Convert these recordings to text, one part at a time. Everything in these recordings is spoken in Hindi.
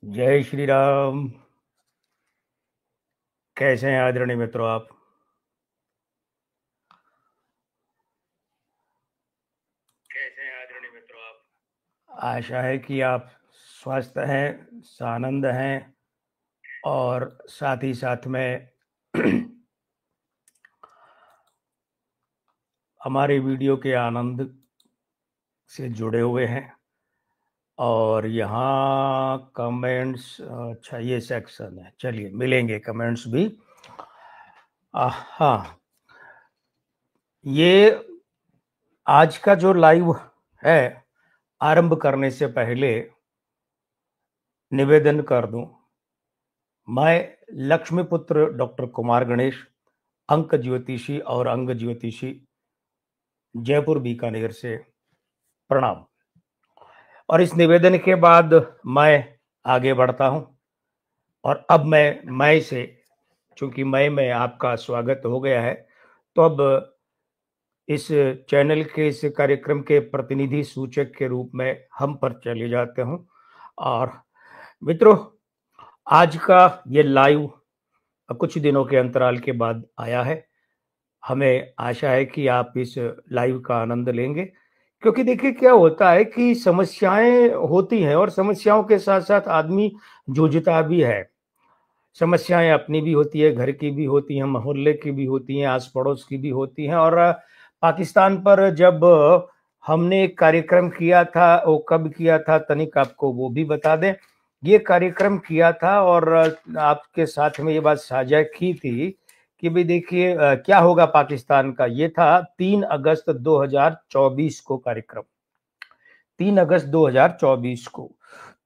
जय श्री राम। कैसे हैं आदरणीय मित्रों आप? आशा है कि आप स्वस्थ हैं, सानंद हैं और साथ ही साथ में हमारे वीडियो के आनंद से जुड़े हुए हैं। और यहाँ कमेंट्स, अच्छा ये सेक्शन है, चलिए मिलेंगे कमेंट्स भी। हाँ, ये आज का जो लाइव है, आरंभ करने से पहले निवेदन कर दूं, मैं लक्ष्मीपुत्र डॉक्टर कुमार गणेश, अंक ज्योतिषी और अंग ज्योतिषी, जयपुर बीकानेर से प्रणाम। और इस निवेदन के बाद मैं आगे बढ़ता हूं। और अब मैं से, चूंकि मैं में आपका स्वागत हो गया है, तो अब इस चैनल के, इस कार्यक्रम के प्रतिनिधि सूचक के रूप में हम पर चले जाते हूं। और मित्रों, आज का ये लाइव कुछ दिनों के अंतराल के बाद आया है। हमें आशा है कि आप इस लाइव का आनंद लेंगे, क्योंकि देखिए क्या होता है कि समस्याएं होती हैं और समस्याओं के साथ साथ आदमी जूझता भी है। समस्याएं अपनी भी होती है, घर की भी होती हैं, मोहल्ले की भी होती हैं, आस पड़ोस की भी होती हैं। और पाकिस्तान पर जब हमने एक कार्यक्रम किया था, वो कब किया था तनिक आपको वो भी बता दें। ये कार्यक्रम किया था और आपके साथ में ये बात साझा की थी कि भाई देखिए क्या होगा पाकिस्तान का। ये था 3 अगस्त 2024 को कार्यक्रम, 3 अगस्त 2024 को।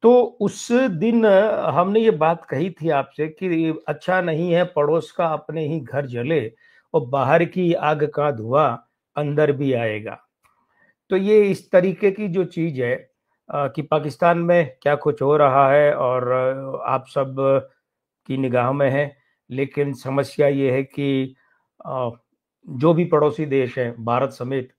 तो उस दिन हमने ये बात कही थी आपसे कि अच्छा नहीं है पड़ोस का अपने ही घर जले, और बाहर की आग का धुआं अंदर भी आएगा। तो ये इस तरीके की जो चीज है कि पाकिस्तान में क्या कुछ हो रहा है और आप सब की निगाह में है। लेकिन समस्या ये है कि अ, जो भी पड़ोसी देश हैं, भारत समेत,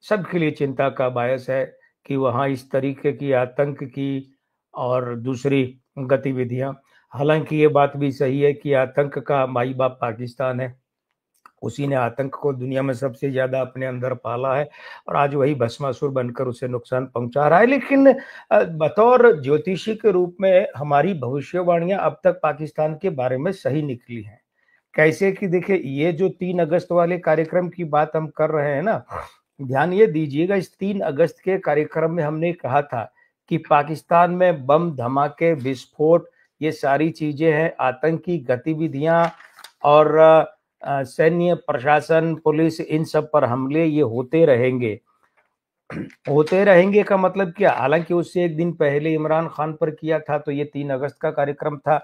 सबके लिए चिंता का बायस है कि वहाँ इस तरीके की आतंक की और दूसरी गतिविधियां। हालांकि ये बात भी सही है कि आतंक का माई बाप पाकिस्तान है। उसी ने आतंक को दुनिया में सबसे ज्यादा अपने अंदर पाला है और आज वही भस्मासुर बनकर उसे नुकसान पहुंचा रहा है। लेकिन बतौर ज्योतिषी के रूप में हमारी भविष्यवाणियां अब तक पाकिस्तान के बारे में सही निकली हैं। कैसे कि देखिए, ये जो 3 अगस्त वाले कार्यक्रम की बात हम कर रहे हैं ना, ध्यान ये दीजिएगा, इस 3 अगस्त के कार्यक्रम में हमने कहा था कि पाकिस्तान में बम धमाके, विस्फोट, ये सारी चीजें हैं, आतंकी गतिविधियां और सैन्य प्रशासन, पुलिस, इन सब पर हमले ये होते रहेंगे। होते रहेंगे का मतलब क्या? हालांकि उससे एक दिन पहले इमरान खान पर किया था, तो ये 3 अगस्त का कार्यक्रम था।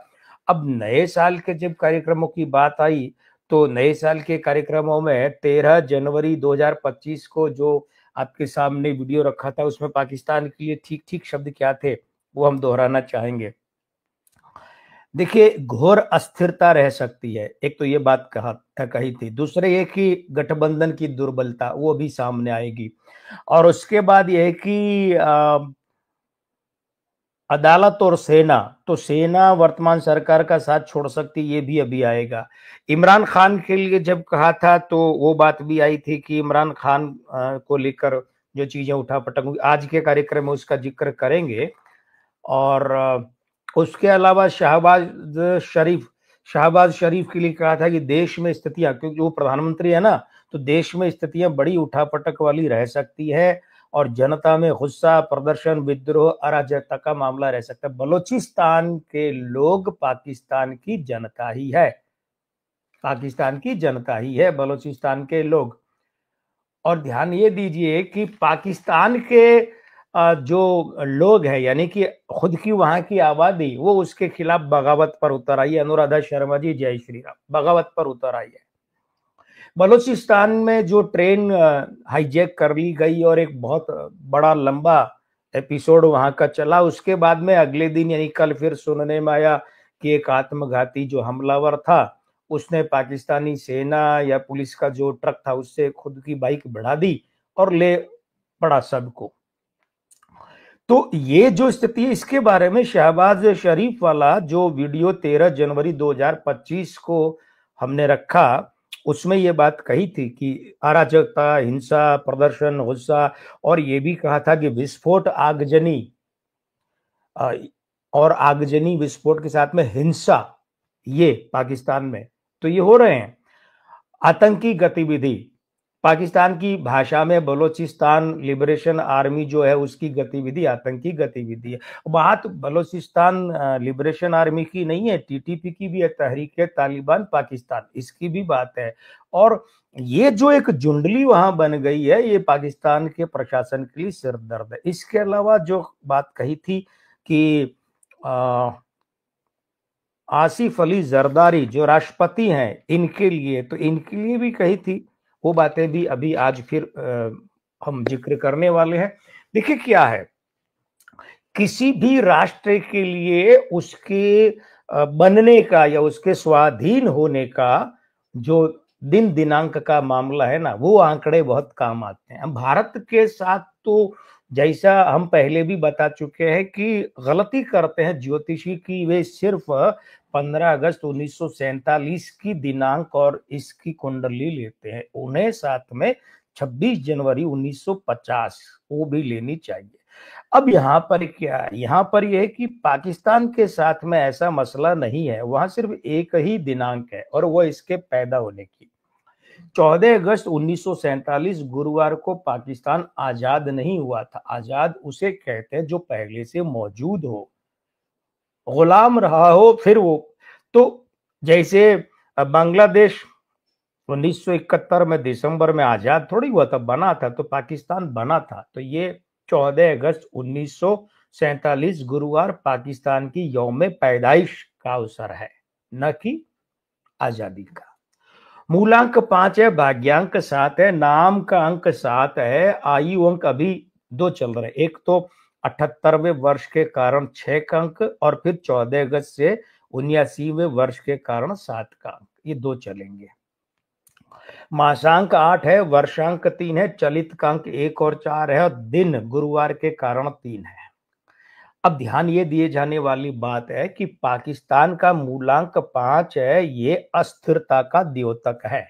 अब नए साल के जब कार्यक्रमों की बात आई, तो नए साल के कार्यक्रमों में 13 जनवरी 2025 को जो आपके सामने वीडियो रखा था, उसमें पाकिस्तान के लिए ठीक ठीक शब्द क्या थे वो हम दोहराना चाहेंगे। देखिए, घोर अस्थिरता रह सकती है, एक तो ये बात कही थी। दूसरे ये कि गठबंधन की दुर्बलता वो भी सामने आएगी। और उसके बाद ये है कि अदालत और सेना, तो सेना वर्तमान सरकार का साथ छोड़ सकती, ये भी अभी आएगा। इमरान खान के लिए जब कहा था तो वो बात भी आई थी कि इमरान खान को लेकर जो चीजें उठापटक हुई, आज के कार्यक्रम में उसका जिक्र करेंगे। और उसके अलावा शहबाज शरीफ के लिए कहा था कि देश में स्थितियां, क्योंकि वो प्रधानमंत्री है ना, तो देश में स्थितियां बड़ी उठापटक वाली रह सकती है और जनता में गुस्सा, प्रदर्शन, विद्रोह, अराजकता का मामला रह सकता है। बलूचिस्तान के लोग पाकिस्तान की जनता ही है, पाकिस्तान की जनता ही है बलूचिस्तान के लोग। और ध्यान ये दीजिए कि पाकिस्तान के जो लोग हैं, यानी कि खुद की वहां की आबादी, वो उसके खिलाफ बगावत पर उतर आई है। अनुराधा शर्मा जी, जय श्री राम, बगावत पर उतर आई है। बलूचिस्तान में जो ट्रेन हाईजैक कर ली गई और एक बहुत बड़ा लंबा एपिसोड वहां का चला, उसके बाद में अगले दिन यानी कल फिर सुनने में आया कि एक आत्मघाती जो हमलावर था, उसने पाकिस्तानी सेना या पुलिस का जो ट्रक था उससे खुद की बाइक बढ़ा दी और ले पड़ा सबको। तो ये जो स्थिति है, इसके बारे में शहबाज शरीफ वाला जो वीडियो 13 जनवरी 2025 को हमने रखा, उसमें ये बात कही थी कि अराजकता, हिंसा, प्रदर्शन, गुस्सा, और ये भी कहा था कि विस्फोट, आगजनी अ, और आगजनी विस्फोट के साथ में हिंसा, ये पाकिस्तान में तो ये हो रहे हैं। आतंकी गतिविधि, पाकिस्तान की भाषा में बलोचिस्तान लिबरेशन आर्मी जो है उसकी गतिविधि आतंकी गतिविधि है। बात बलोचिस्तान लिबरेशन आर्मी की नहीं है, टीटीपी की भी है, तहरीक तालिबान पाकिस्तान, इसकी भी बात है। और ये जो एक जुंडली वहां बन गई है, ये पाकिस्तान के प्रशासन के लिए सिरदर्द है। इसके अलावा जो बात कही थी कि आसिफ अली जरदारी जो राष्ट्रपति हैं, इनके लिए, तो इनके लिए भी कही थी, वो बातें भी अभी आज फिर हम जिक्र करने वाले हैं। देखिए क्या है, किसी भी राष्ट्र के लिए उसके बनने का या उसके स्वाधीन होने का जो दिन दिनांक का मामला है ना, वो आंकड़े बहुत काम आते हैं। भारत के साथ तो जैसा हम पहले भी बता चुके हैं कि गलती करते हैं ज्योतिषी की, वे सिर्फ 15 अगस्त 1947 की दिनांक और इसकी कुंडली लेते हैं, उन्हें साथ में 26 जनवरी 1950 वो भी लेनी चाहिए। अब यहाँ पर क्या है, यहाँ पर यह है कि पाकिस्तान के साथ में ऐसा मसला नहीं है, वहां सिर्फ एक ही दिनांक है और वो इसके पैदा होने की। 14 अगस्त 1947 गुरुवार को पाकिस्तान आजाद नहीं हुआ था। आजाद उसे कहते हैं जो पहले से मौजूद हो, गुलाम रहा हो फिर वो। तो जैसे बांग्लादेश 1971 में दिसंबर में आजाद थोड़ी हुआ था, बना था, तो पाकिस्तान बना था। तो ये 14 अगस्त 1947 गुरुवार पाकिस्तान की यौम पैदाइश का अवसर है, न कि आजादी का। मूलांक 5 है, भाग्यांक 7 है, नाम का अंक 7 है, आयु अंक अभी 2 चल रहे, एक तो 78वें वर्ष के कारण 6 का अंक, और फिर 14 अगस्त से 79वें वर्ष के कारण 7 का अंक, ये 2 चलेंगे। मासांक 8 है, वर्षांक 3 है, चलित का अंक 1 और 4 है, और दिन गुरुवार के कारण 3 है। अब ध्यान ये दिए जाने वाली बात है कि पाकिस्तान का मूलांक 5 है, ये अस्थिरता का द्योतक है,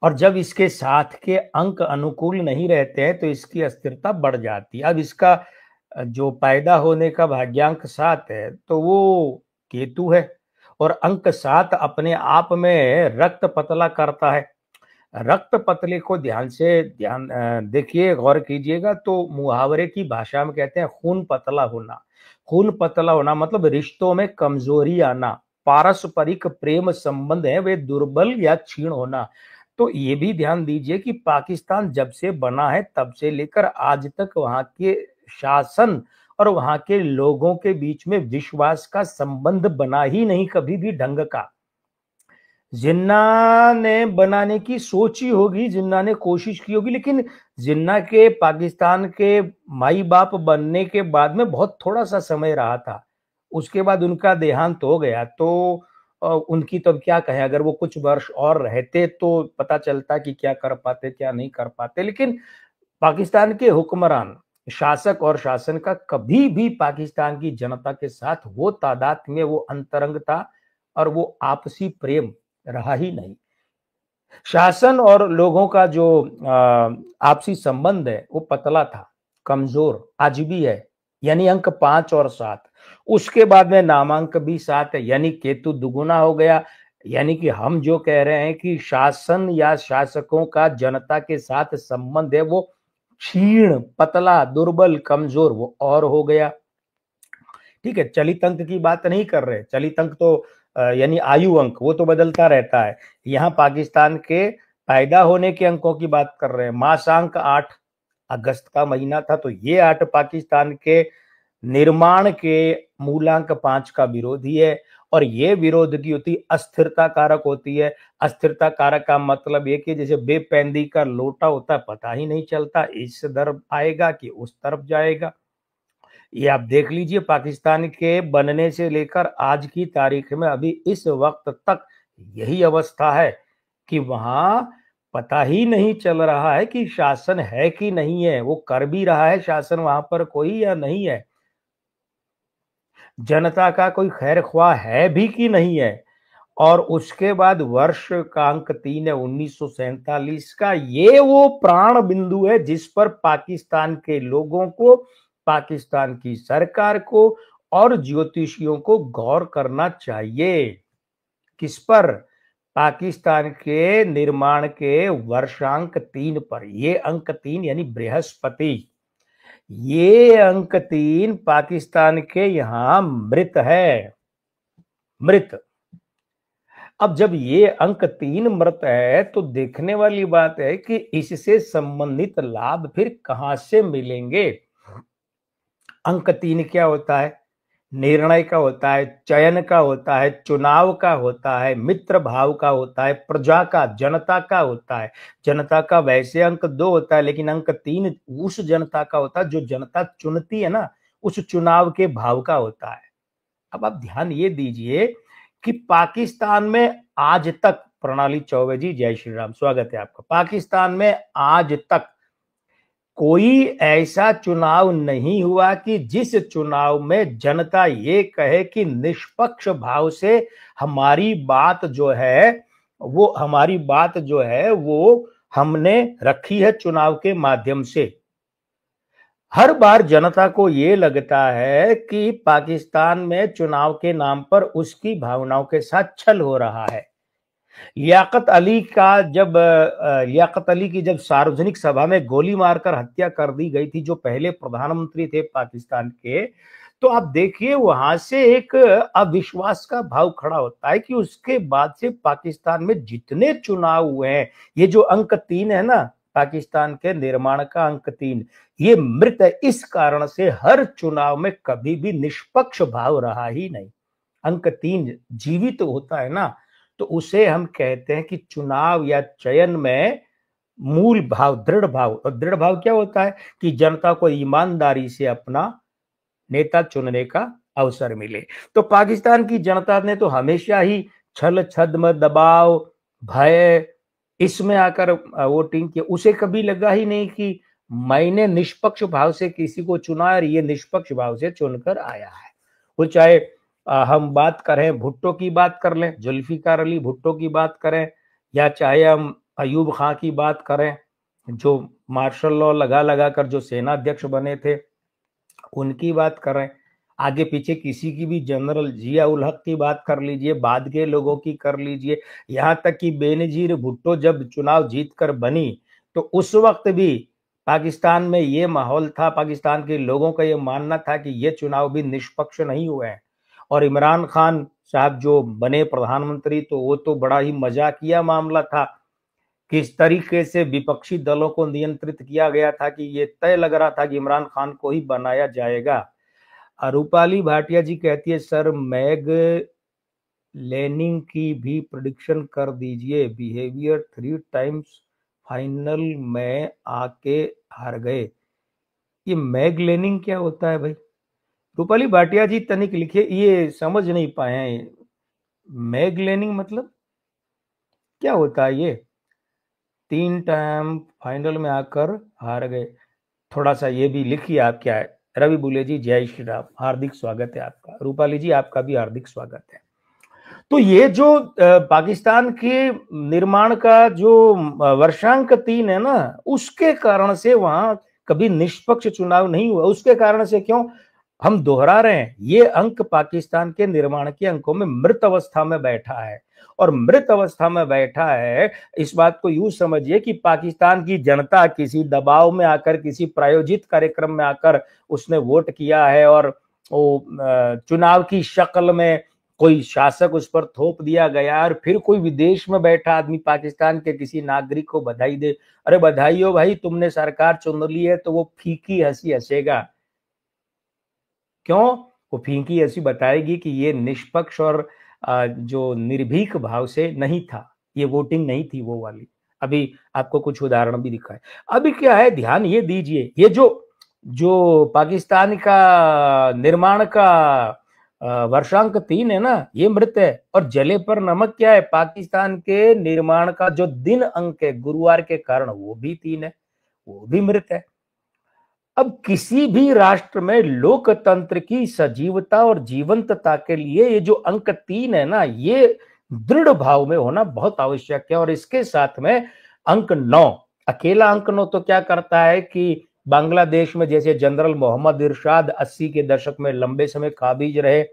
और जब इसके साथ के अंक अनुकूल नहीं रहते हैं तो इसकी अस्थिरता बढ़ जाती है। अब इसका जो पैदा होने का भाग्यांक 7 है, तो वो केतु है, और अंक 7 अपने आप में रक्त पतला करता है। रक्त पतले को ध्यान देखिए, गौर कीजिएगा, तो मुहावरे की भाषा में कहते हैं खून पतला होना। खून पतला होना मतलब रिश्तों में कमजोरी आना, पारस्परिक प्रेम संबंध है वे दुर्बल या क्षीण होना। तो ये भी ध्यान दीजिए कि पाकिस्तान जब से बना है तब से लेकर आज तक वहां के शासन और वहां के लोगों के बीच में विश्वास का संबंध बना ही नहीं कभी भी ढंग का। जिन्ना ने बनाने की सोची होगी, जिन्ना ने कोशिश की होगी, लेकिन जिन्ना के पाकिस्तान के माई बाप बनने के बाद में बहुत थोड़ा सा समय रहा था, उसके बाद उनका देहांत हो गया। तो उनकी तो क्या कहें, अगर वो कुछ वर्ष और रहते तो पता चलता कि क्या कर पाते क्या नहीं कर पाते। लेकिन पाकिस्तान के हुक्मरान, शासक और शासन का कभी भी पाकिस्तान की जनता के साथ वो तादाद में वो अंतरंगता और वो आपसी प्रेम रहा ही नहीं। शासन और लोगों का जो आपसी संबंध है वो पतला था, कमजोर, आज भी है, यानी अंक 5 और 7। उसके बाद में नामांक भी 7 है, यानी केतु दुगुना हो गया। यानी कि हम जो कह रहे हैं कि शासन या शासकों का जनता के साथ संबंध है वो क्षीण, पतला, दुर्बल, कमजोर, वो और हो गया। ठीक है, चलित अंक की बात नहीं कर रहे, चलित अंक तो यानी आयु अंक, वो तो बदलता रहता है। यहाँ पाकिस्तान के पैदा होने के अंकों की बात कर रहे हैं। मासांक 8, अगस्त का महीना था, तो ये 8 पाकिस्तान के निर्माण के मूलांक 5 का विरोधी है, और ये विरोध की होती अस्थिरता कारक होती है। अस्थिरता कारक का मतलब ये कि जैसे बेपैंदी का लोटा होता है, पता ही नहीं चलता इस तरफ आएगा कि उस तरफ जाएगा। ये आप देख लीजिए, पाकिस्तान के बनने से लेकर आज की तारीख में अभी इस वक्त तक यही अवस्था है कि वहां पता ही नहीं चल रहा है कि शासन है कि नहीं है, वो कर भी रहा है शासन वहां पर कोई या नहीं है, जनता का कोई खैर ख्वाह है भी कि नहीं है। और उसके बाद वर्ष का अंक 3 है 1947 का, ये वो प्राण बिंदु है जिस पर पाकिस्तान के लोगों को, पाकिस्तान की सरकार को और ज्योतिषियों को गौर करना चाहिए। किस पर? पाकिस्तान के निर्माण के वर्षांक 3 पर। ये अंक 3 यानी बृहस्पति, ये अंक 3 पाकिस्तान के यहां मृत है, मृत। अब जब ये अंक 3 मृत है तो देखने वाली बात है कि इससे संबंधित लाभ फिर कहां से मिलेंगे। अंक 3 क्या होता है? निर्णय का होता है, चयन का होता है, चुनाव का होता है, मित्र भाव का होता है, प्रजा का, जनता का होता है। जनता का वैसे अंक 2 होता है, लेकिन अंक 3 उस जनता का होता है जो जनता चुनती है ना, उस चुनाव के भाव का होता है। अब आप ध्यान ये दीजिए कि पाकिस्तान में आज तक, प्रणाली चौबे जी जय श्री राम, स्वागत है आपका। पाकिस्तान में आज तक कोई ऐसा चुनाव नहीं हुआ कि जिस चुनाव में जनता ये कहे कि निष्पक्ष भाव से हमारी बात जो है वो हमने रखी है चुनाव के माध्यम से। हर बार जनता को ये लगता है कि पाकिस्तान में चुनाव के नाम पर उसकी भावनाओं के साथ छल हो रहा है। लियाकत अली की जब सार्वजनिक सभा में गोली मारकर हत्या कर दी गई थी, जो पहले प्रधानमंत्री थे पाकिस्तान के, तो आप देखिए वहां से एक अविश्वास का भाव खड़ा होता है कि उसके बाद से पाकिस्तान में जितने चुनाव हुए हैं, ये जो अंक 3 है ना, पाकिस्तान के निर्माण का अंक 3, ये मृत है। इस कारण से हर चुनाव में कभी भी निष्पक्ष भाव रहा ही नहीं। अंक 3 जीवित होता है ना, तो उसे हम कहते हैं कि चुनाव या चयन में मूल भाव, दृढ़ भाव। और दृढ़ भाव क्या होता है? कि जनता को ईमानदारी से अपना नेता चुनने का अवसर मिले। तो पाकिस्तान की जनता ने तो हमेशा ही छल छद्म, दबाव, भय, इसमें आकर वोटिंग की। उसे कभी लगा ही नहीं कि मैंने निष्पक्ष भाव से किसी को चुना और ये निष्पक्ष भाव से चुनकर आया है। वो चाहे हम बात करें, भुट्टो की बात कर लें, जुल्फिकार अली भुट्टो की बात करें, या चाहे हम अयूब खां की बात करें, जो मार्शल लॉ लगा लगा कर जो सेना अध्यक्ष बने थे, उनकी बात करें, आगे पीछे किसी की भी, जनरल जिया उल हक की बात कर लीजिए, बाद के लोगों की कर लीजिए, यहां तक कि बेनजीर भुट्टो जब चुनाव जीतकर बनी तो उस वक्त भी पाकिस्तान में ये माहौल था, पाकिस्तान के लोगों का ये मानना था कि ये चुनाव भी निष्पक्ष नहीं हुए हैं। और इमरान खान साहब जो बने प्रधानमंत्री, तो वो तो बड़ा ही मजाकिया मामला था। किस तरीके से विपक्षी दलों को नियंत्रित किया गया था कि ये तय लग रहा था कि इमरान खान को ही बनाया जाएगा। रूपाली भाटिया जी कहती है, सर मैग लेनिंग की भी प्रेडिक्शन कर दीजिए, बिहेवियर 3 टाइम्स फाइनल में आके हार गए। ये मैग लेनिंग क्या होता है भाई? रूपाली भाटिया जी तनिक लिखिए, ये समझ नहीं पाए हैं। मैग लेनिंग मतलब क्या होता है? ये 3 टाइम फाइनल में आकर हार गए, थोड़ा सा ये भी लिखिए आप क्या है। रवि बुले जी जय श्री राम, हार्दिक स्वागत है आपका। रूपाली जी आपका भी हार्दिक स्वागत है। तो ये जो पाकिस्तान के निर्माण का जो वर्षांक 3 है ना, उसके कारण से वहां कभी निष्पक्ष चुनाव नहीं हुआ। उसके कारण से, क्यों हम दोहरा रहे हैं, ये अंक पाकिस्तान के निर्माण के अंकों में मृत अवस्था में बैठा है। और मृत अवस्था में बैठा है, इस बात को यूं समझिए कि पाकिस्तान की जनता किसी दबाव में आकर, किसी प्रायोजित कार्यक्रम में आकर उसने वोट किया है, और वो चुनाव की शक्ल में कोई शासक उस पर थोप दिया गया, और फिर कोई विदेश में बैठा आदमी पाकिस्तान के किसी नागरिक को बधाई दे, अरे बधाई हो भाई, तुमने सरकार चुन ली है, तो वो फीकी हंसी हंसेगा। क्यों? वो फीकी हंसी बताएगी कि ये निष्पक्ष और जो निर्भीक भाव से नहीं था, ये वोटिंग नहीं थी वो वाली। अभी आपको कुछ उदाहरण भी दिखाए। अभी क्या है, ध्यान ये दीजिए, ये जो पाकिस्तान का निर्माण का वर्षांक 3 है ना, ये मृत है। और जले पर नमक क्या है, पाकिस्तान के निर्माण का जो दिन अंक है गुरुवार के कारण, वो भी 3 है, वो भी मृत है। अब किसी भी राष्ट्र में लोकतंत्र की सजीवता और जीवंतता के लिए ये जो अंक 3 है ना, ये दृढ़ भाव में होना बहुत आवश्यक है। और इसके साथ में अंक 9, अकेला अंक 9 तो क्या करता है कि बांग्लादेश में जैसे जनरल मोहम्मद इरशाद 80 के दशक में लंबे समय काबिज रहे,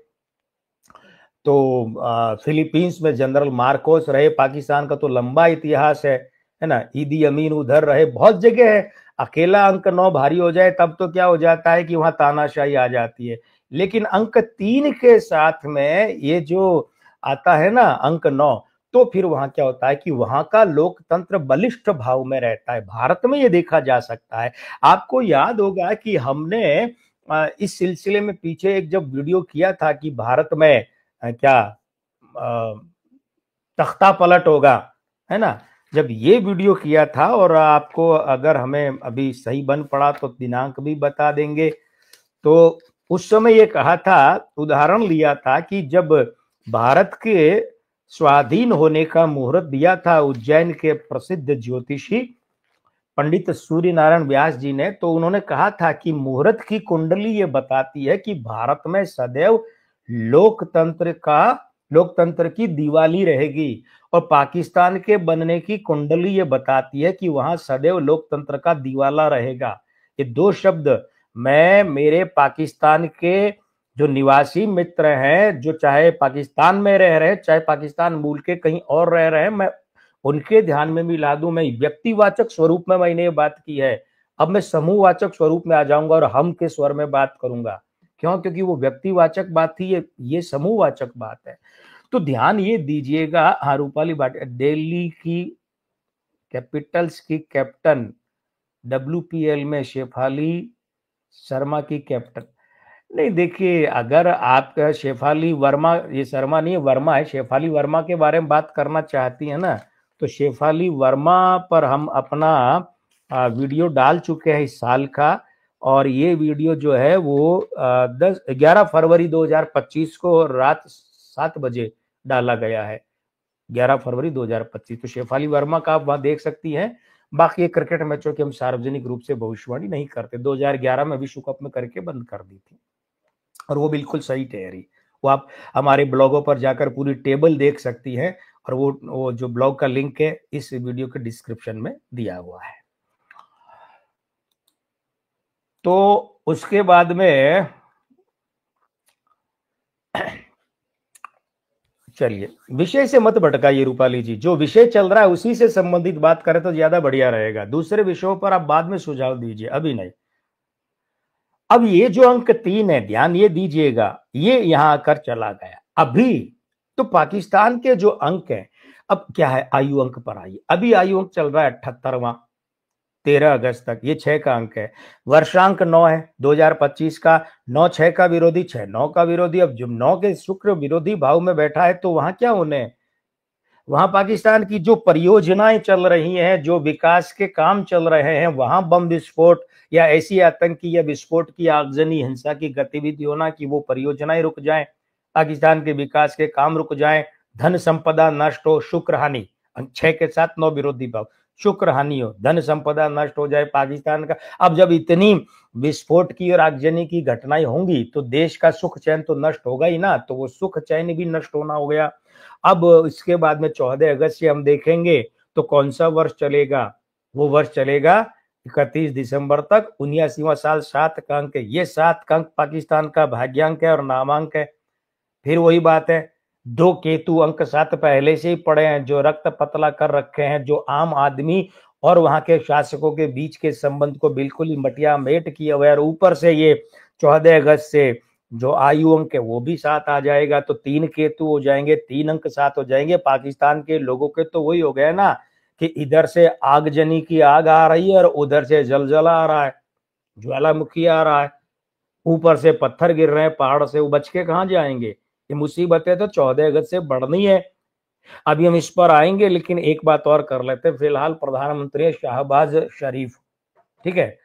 तो फिलीपींस में जनरल मार्कोस रहे, पाकिस्तान का तो लंबा इतिहास है ना, ईदी अमीन उधर रहे, बहुत जगह है। अकेला अंक 9 भारी हो जाए तब तो क्या हो जाता है कि वहां तानाशाही आ जाती है। लेकिन अंक 3 के साथ में ये जो आता है ना अंक 9, तो फिर वहां क्या होता है कि वहां का लोकतंत्र बलिष्ठ भाव में रहता है। भारत में ये देखा जा सकता है। आपको याद होगा कि हमने इस सिलसिले में पीछे एक जब वीडियो किया था कि भारत में क्या तख्ता पलट होगा, है ना, जब ये वीडियो किया था। और आपको अगर हमें अभी सही बन पड़ा तो दिनांक भी बता देंगे। तो उस समय ये कहा था, उदाहरण लिया था कि जब भारत के स्वाधीन होने का मुहूर्त दिया था उज्जैन के प्रसिद्ध ज्योतिषी पंडित सूर्य नारायण व्यास जी ने, तो उन्होंने कहा था कि मुहूर्त की कुंडली ये बताती है कि भारत में सदैव लोकतंत्र की दिवाली रहेगी। और पाकिस्तान के बनने की कुंडली ये बताती है कि वहां सदैव लोकतंत्र का दिवाला रहेगा। ये दो शब्द मैं मेरे पाकिस्तान के जो निवासी मित्र हैं, जो चाहे पाकिस्तान में रह रहे हैं चाहे पाकिस्तान मूल के कहीं और रह रहे हैं, मैं उनके ध्यान में भी ला दूं। मैं व्यक्तिवाचक स्वरूप में मैंने ये बात की है, अब मैं समूहवाचक स्वरूप में आ जाऊंगा और हम के स्वर में बात करूंगा। क्यों? क्योंकि वो व्यक्तिवाचक बात थी, ये समूहवाचक बात है। तो ध्यान ये दीजिएगा। हाँ, रूपाली भाटिया, दिल्ली की कैपिटल्स की कैप्टन WPL में शेफाली शर्मा की कैप्टन नहीं। देखिए, अगर आप शेफाली वर्मा, ये शर्मा नहीं है वर्मा है, शेफाली वर्मा के बारे में बात करना चाहती है ना, तो शेफाली वर्मा पर हम अपना वीडियो डाल चुके हैं इस साल का। और ये वीडियो जो है वो 11 फरवरी 2025 को रात 7 बजे डाला गया है, 11 फरवरी 2025। तो शेफाली वर्मा का आप वहां देख सकती हैं। बाकी ये क्रिकेट मैचों की हम सार्वजनिक रूप से भविष्यवाणी नहीं करते, 2011 में विश्व कप में करके बंद कर दी थी और वो बिल्कुल सही ठहरी। वो आप हमारे ब्लॉगों पर जाकर पूरी टेबल देख सकती हैं, और वो जो ब्लॉग का लिंक है इस वीडियो के डिस्क्रिप्शन में दिया हुआ है। तो उसके बाद में चलिए, विषय से मत भटकाइए रूपाली जी, जो विषय चल रहा है उसी से संबंधित बात करें तो ज्यादा बढ़िया रहेगा। दूसरे विषयों पर आप बाद में सुझाव दीजिए, अभी नहीं। अब ये जो अंक 3 है, ध्यान ये दीजिएगा, ये यहां आकर चला गया अभी। तो पाकिस्तान के जो अंक है, अब क्या है, आयु अंक पर आइए। अभी आयु अंक चल रहा है 78वां, 13 अगस्त तक, ये 6 का अंक है। वर्षांक 9 है 2025 का, 9 6 का विरोधी, 6 9 का विरोधी। अब जब 9 के शुक्र विरोधी भाव में बैठा है तो वहां क्या होने, वहां पाकिस्तान की जो परियोजनाएं चल रही हैं, जो विकास के काम चल रहे हैं, वहां बम विस्फोट या ऐसी आतंकी या विस्फोट की आगजनी हिंसा की गतिविधि होना कि वो परियोजनाएं रुक जाएं, पाकिस्तान के विकास के काम रुक जाएं, धन संपदा नष्ट हो, शुक्र हानि, 6 के साथ 9 विरोधी भाव, शुक्र हानि हो, धन संपदा नष्ट हो जाए पाकिस्तान का। अब जब इतनी विस्फोट की और आगजनी की घटनाएं होंगी तो देश का सुख चैन तो नष्ट होगा ही ना, तो वो सुख चैन भी नष्ट होना हो गया। अब इसके बाद में 14 अगस्त से हम देखेंगे तो कौन सा वर्ष चलेगा, वो वर्ष चलेगा 31 दिसंबर तक, 79वां साल, 7 का अंक है। ये 7 का अंक पाकिस्तान का भाग्यांक है और नामांक है। फिर वही बात है, 2 केतु अंक 7 पहले से ही पड़े हैं, जो रक्त पतला कर रखे हैं, जो आम आदमी और वहां के शासकों के बीच के संबंध को बिल्कुल ही मटिया मेट किया हुआ है। और ऊपर से ये 14 अगस्त से जो आयु अंक है वो भी 7 आ जाएगा, तो 3 केतु हो जाएंगे, 3 अंक 7 हो जाएंगे। पाकिस्तान के लोगों के तो वही हो गया ना कि इधर से आगजनी की आग आ रही है और उधर से जलजला आ रहा है, ज्वालामुखी आ रहा है, ऊपर से पत्थर गिर रहे हैं पहाड़ से, वो बच के कहाँ जाएंगे। ये मुसीबतें तो 14 अगस्त से बढ़नी है। अभी हम इस पर आएंगे, लेकिन एक बात और कर लेते हैं। फिलहाल प्रधानमंत्री शहबाज शरीफ, ठीक है,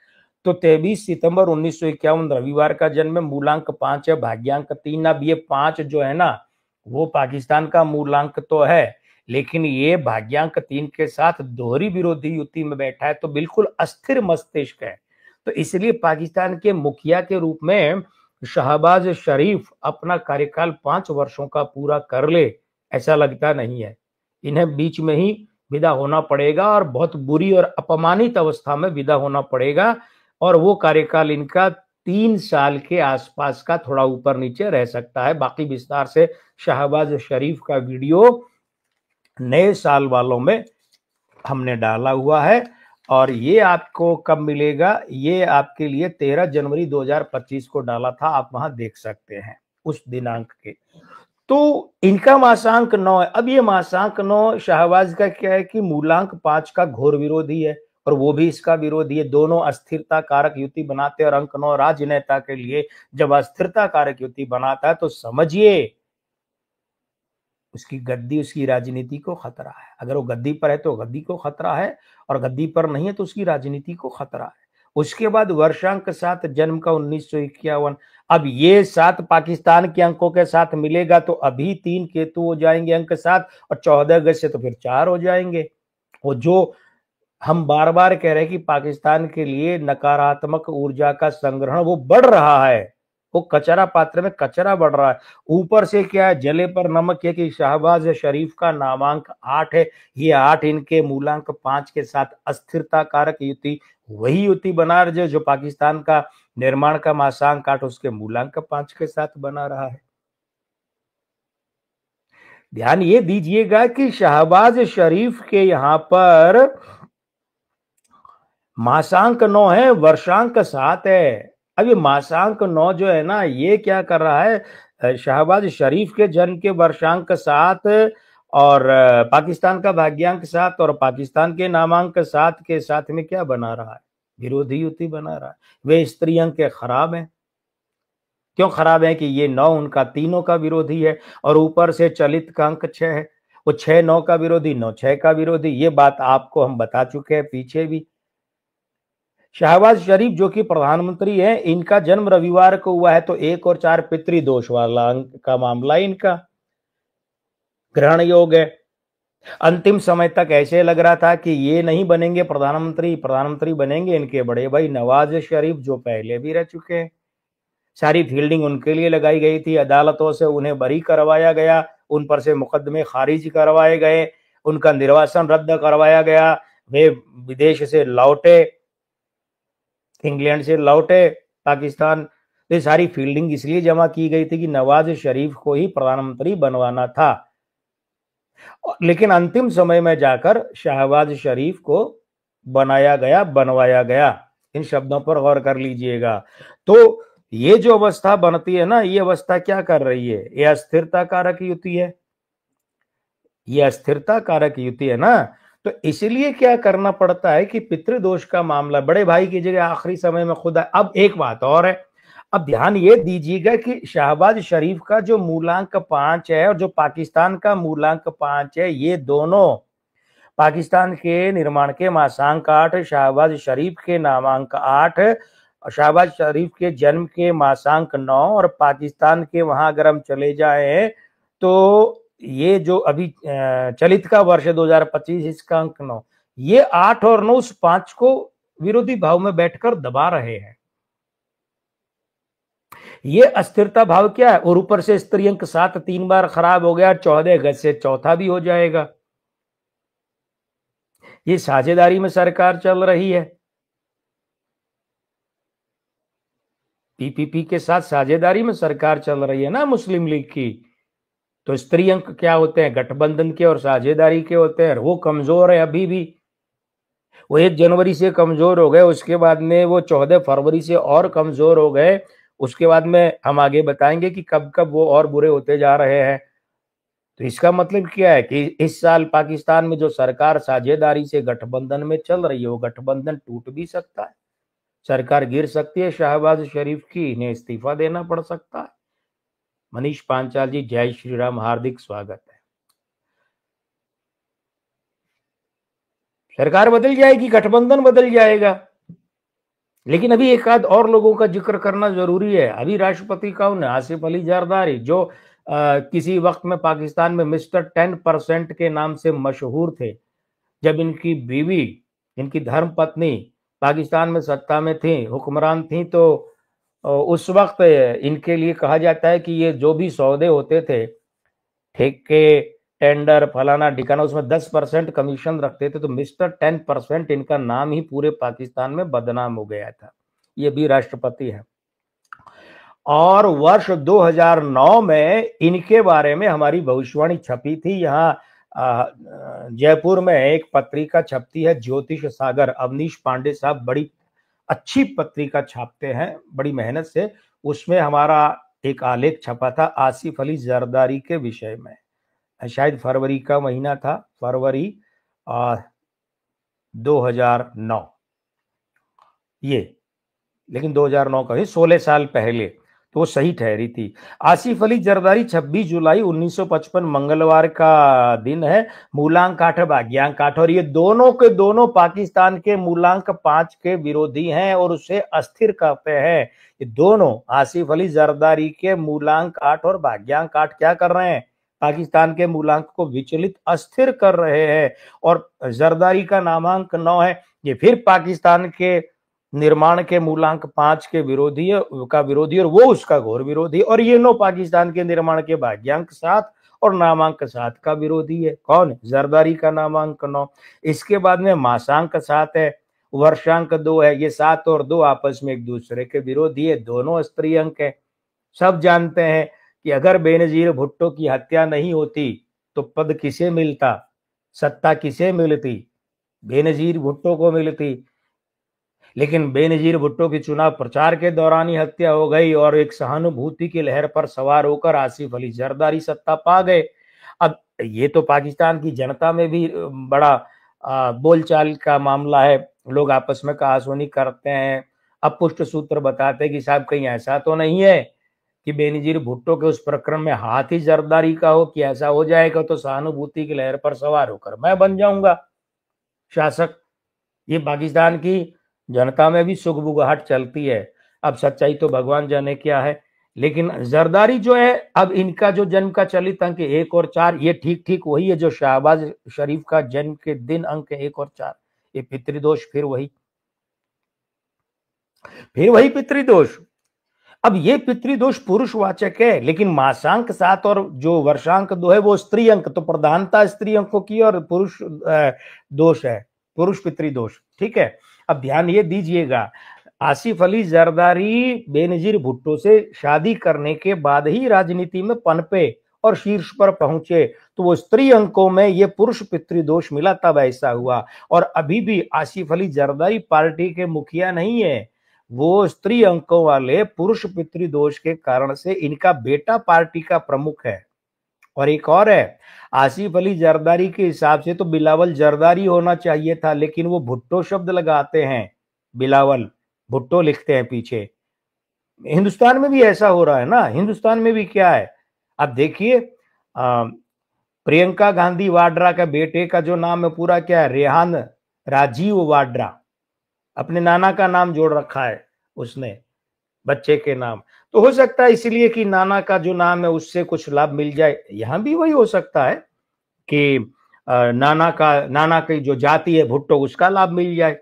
तो 23 सितंबर 1951 रविवार का जन्म है। मूलांक 5 है, भाग्यांक 3। अब ये 5 जो है ना, वो पाकिस्तान का मूलांक तो है, लेकिन ये भाग्यांक 3 के साथ दोहरी विरोधी युति में बैठा है, तो बिल्कुल अस्थिर मस्तिष्क है। तो इसलिए पाकिस्तान के मुखिया के रूप में शहबाज शरीफ अपना कार्यकाल 5 वर्षों का पूरा कर ले, ऐसा लगता नहीं है। इन्हें बीच में ही विदा होना पड़ेगा और बहुत बुरी और अपमानित अवस्था में विदा होना पड़ेगा, और वो कार्यकाल इनका 3 साल के आसपास का, थोड़ा ऊपर नीचे रह सकता है। बाकी विस्तार से शहबाज शरीफ का वीडियो नए साल वालों में हमने डाला हुआ है, और ये आपको कब मिलेगा, ये आपके लिए 13 जनवरी 2025 को डाला था, आप वहां देख सकते हैं उस दिनांक के। तो इनका मासांक 9 है। अब ये मासांक 9 शहबाज का क्या है कि मूलांक 5 का घोर विरोधी है, और वो भी इसका विरोधी है। दोनों अस्थिरता कारक युति बनाते हैं, और अंक 9 राजनेता के लिए जब अस्थिरता कारक युति बनाता है तो समझिए उसकी गद्दी, उसकी राजनीति को खतरा है। अगर वो गद्दी पर है तो गद्दी को खतरा है, और गद्दी पर नहीं है तो उसकी राजनीति को खतरा है। उसके बाद वर्षांक 7, जन्म का 1951। अब ये 7 पाकिस्तान के अंकों के साथ मिलेगा तो अभी 3 केतु हो जाएंगे अंक 7, और 14 अगस्त से तो फिर 4 हो जाएंगे। वो जो हम बार बार कह रहे हैं कि पाकिस्तान के लिए नकारात्मक ऊर्जा का संग्रहण वो बढ़ रहा है, वो कचरा पात्र में कचरा बढ़ रहा है। ऊपर से क्या है, जले पर नमक है कि शहबाज शरीफ का नामांक 8 है। ये 8 इनके मूलांक 5 के साथ अस्थिरता कारक युति, वही युति बना रहे जो पाकिस्तान का निर्माण का मासांक 8 उसके मूलांक 5 के साथ बना रहा है। ध्यान ये दीजिएगा कि शहबाज शरीफ के यहां पर मासांक 9 है, वर्षांक 7 है। अब ये मासांक 9 जो है ना, ये क्या कर रहा है, शहबाज शरीफ के जन्म के वर्षांक 7 और पाकिस्तान का भाग्यांक 7 और पाकिस्तान के नामांक 7 के साथ में क्या बना रहा है, विरोधी युति बना रहा है। वे स्त्री अंक के खराब हैं। क्यों खराब है कि ये 9 उनका तीनों का विरोधी है, और ऊपर से चलित का अंक 6 है। वो 6 9 का विरोधी, 9 6 का विरोधी। ये बात आपको हम बता चुके हैं पीछे भी। शहबाज शरीफ जो कि प्रधानमंत्री है, इनका जन्म रविवार को हुआ है, तो 1 और 4 पितृदोष वाला अंक का मामला इनका ग्रहण योग है। अंतिम समय तक ऐसे लग रहा था कि ये नहीं बनेंगे प्रधानमंत्री, प्रधानमंत्री बनेंगे इनके बड़े भाई नवाज शरीफ, जो पहले भी रह चुके हैं। सारी फील्डिंग उनके लिए लगाई गई थी, अदालतों से उन्हें बरी करवाया गया, उन पर से मुकदमे खारिज करवाए गए, उनका निर्वासन रद्द करवाया गया, वे विदेश से लौटे, इंग्लैंड से लौटे पाकिस्तान। तो ये सारी फील्डिंग इसलिए जमा की गई थी कि नवाज शरीफ को ही प्रधानमंत्री बनवाना था, लेकिन अंतिम समय में जाकर शहबाज शरीफ को बनवाया गया। इन शब्दों पर गौर कर लीजिएगा। तो ये जो अवस्था बनती है ना, ये अवस्था क्या कर रही है, ये अस्थिरता कारक युति है, ये अस्थिरता कारक युति है ना। तो इसलिए क्या करना पड़ता है कि पितृदोष का मामला बड़े भाई की जगह आखिरी समय में खुद है। अब एक बात और है, अब ध्यान ये दीजिएगा कि शहबाज शरीफ का जो मूलांक 5 है और जो पाकिस्तान का मूलांक 5 है, ये दोनों पाकिस्तान के निर्माण के मासांक 8, शहबाज शरीफ के नामांक 8, शहबाज शरीफ के जन्म के मासांक 9, और पाकिस्तान के वहां अगर हम चले जाए तो ये जो अभी चलित का वर्ष 2025, इसका अंक 9, ये 8 और 9 उस 5 को विरोधी भाव में बैठकर दबा रहे हैं। ये अस्थिरता भाव क्या है, और ऊपर से स्त्री अंक 7 3 बार खराब हो गया, 14 अगस्त से चौथा भी हो जाएगा। ये साझेदारी में सरकार चल रही है, पीपीपी के साथ साझेदारी में सरकार चल रही है ना मुस्लिम लीग की। तो स्त्री अंक क्या होते हैं, गठबंधन के और साझेदारी के होते हैं, वो कमजोर है अभी भी। वो 1 जनवरी से कमजोर हो गए, उसके बाद में वो 14 फरवरी से और कमजोर हो गए। उसके बाद में हम आगे बताएंगे कि कब कब वो और बुरे होते जा रहे हैं। तो इसका मतलब क्या है कि इस साल पाकिस्तान में जो सरकार साझेदारी से गठबंधन में चल रही है, वो गठबंधन टूट भी सकता है, सरकार गिर सकती है शहबाज शरीफ की, इन्हें इस्तीफा देना पड़ सकता है। मनीष पांचाल जी, जय श्री राम, हार्दिक स्वागत है। सरकार बदल जाएगी, गठबंधन बदल जाएगा, लेकिन अभी एक आध और लोगों का जिक्र करना जरूरी है। अभी राष्ट्रपति कौन है? आसिफ अली जरदारी, जो किसी वक्त में पाकिस्तान में मिस्टर 10% के नाम से मशहूर थे। जब इनकी बीवी, इनकी धर्म पत्नी पाकिस्तान में सत्ता में थी, हुक्मरान थी, तो उस वक्त इनके लिए कहा जाता है कि ये जो भी सौदे होते थे, ठेके, टेंडर, फलाना ढिकाना, उसमें 10% कमीशन रखते थे, तो मिस्टर 10% इनका नाम ही पूरे पाकिस्तान में बदनाम हो गया था। ये भी राष्ट्रपति है। और वर्ष 2009 में इनके बारे में हमारी भविष्यवाणी छपी थी। यहाँ जयपुर में एक पत्रिका छपती है, ज्योतिष सागर। अवनीश पांडे साहब बड़ी अच्छी पत्रिका छापते हैं, बड़ी मेहनत से। उसमें हमारा एक आलेख छपा था आसिफ अली जरदारी के विषय में। शायद फरवरी का महीना था, फरवरी 2009 ये, लेकिन 2009 का ही 16 साल पहले, तो वो सही ठहरी थी। आसिफ अली जरदारी 26 जुलाई 1955 मंगलवार का दिन है। मूलांक 8 भाग्यांक 8, और ये दोनों के दोनों पाकिस्तान के मूलांक 5 के विरोधी हैं और उसे अस्थिर कहते हैं। ये दोनों आसिफ अली जरदारी के मूलांक 8 और भाग्यांक 8 क्या कर रहे हैं? पाकिस्तान के मूलांक को विचलित, अस्थिर कर रहे हैं। और जरदारी का नामांक 9 है, ये फिर पाकिस्तान के निर्माण के मूलांक 5 के विरोधी का विरोधी, और वो उसका घोर विरोधी। और ये 9 पाकिस्तान के निर्माण के भाग्यांक 7 और नामांक 7 का विरोधी है। कौन? जरदारी का नामांक 9। इसके बाद में मासांक 7 है, वर्षांक 2 है। ये 7 और 2 आपस में एक दूसरे के विरोधी है, दोनों स्त्री अंक है। सब जानते हैं कि अगर बेनजीर भुट्टो की हत्या नहीं होती तो पद किसे मिलता, सत्ता किसे मिलती? बेनजीर भुट्टो को मिलती। लेकिन बेनजीर भुट्टो की चुनाव प्रचार के दौरान ही हत्या हो गई और एक सहानुभूति की लहर पर सवार होकर आसिफ अली जरदारी सत्ता पा गए। अब ये तो पाकिस्तान की जनता में भी बड़ा बोलचाल का मामला है। लोग आपस में कहासुनी करते हैं, अपुष्ट सूत्र बताते हैं कि साहब कहीं ऐसा तो नहीं है कि बेनजीर भुट्टो के उस प्रकरण में हाथ ही जरदारी का हो, कि ऐसा हो जाएगा तो सहानुभूति की लहर पर सवार होकर मैं बन जाऊंगा शासक। ये पाकिस्तान की जनता में भी सुगबुगाहट चलती है। अब सच्चाई तो भगवान जाने क्या है। लेकिन जरदारी जो है, अब इनका जो जन्म का चलित अंक 1 और 4, ये ठीक ठीक वही है जो शहबाज शरीफ का जन्म के दिन अंक 1 और 4। ये पितृदोष फिर वही पितृदोष। अब ये पितृदोष पुरुषवाचक है, लेकिन मासांक 7 और जो वर्षांक 2 है वो स्त्री अंक, तो प्रधानता स्त्री अंकों की और पुरुष दोष है, पुरुष पितृदोष। ठीक है। अब ध्यान ये दीजिएगा, आसिफ अली जरदारी बेनजीर भुट्टो से शादी करने के बाद ही राजनीति में पनपे और शीर्ष पर पहुंचे, तो वो स्त्री अंकों में ये पुरुष पितृदोष मिला, तब ऐसा हुआ। और अभी भी आसिफ अली जरदारी पार्टी के मुखिया नहीं है, वो स्त्री अंकों वाले पुरुष पितृदोष के कारण से इनका बेटा पार्टी का प्रमुख है। और एक और है, आसिफ अली जरदारी के हिसाब से तो बिलावल जरदारी होना चाहिए था, लेकिन वो भुट्टो शब्द लगाते हैं, बिलावल भुट्टो लिखते हैं पीछे। हिंदुस्तान में भी ऐसा हो रहा है ना। हिंदुस्तान में भी क्या है, अब देखिए, प्रियंका गांधी वाड्रा का बेटे का जो नाम है पूरा क्या है? रेहान राजीव वाड्रा। अपने नाना का नाम जोड़ रखा है उसने बच्चे के नाम। तो हो सकता है इसलिए कि नाना का जो नाम है उससे कुछ लाभ मिल जाए। यहां भी वही हो सकता है कि नाना की जो जाति है भुट्टो, उसका लाभ मिल जाए,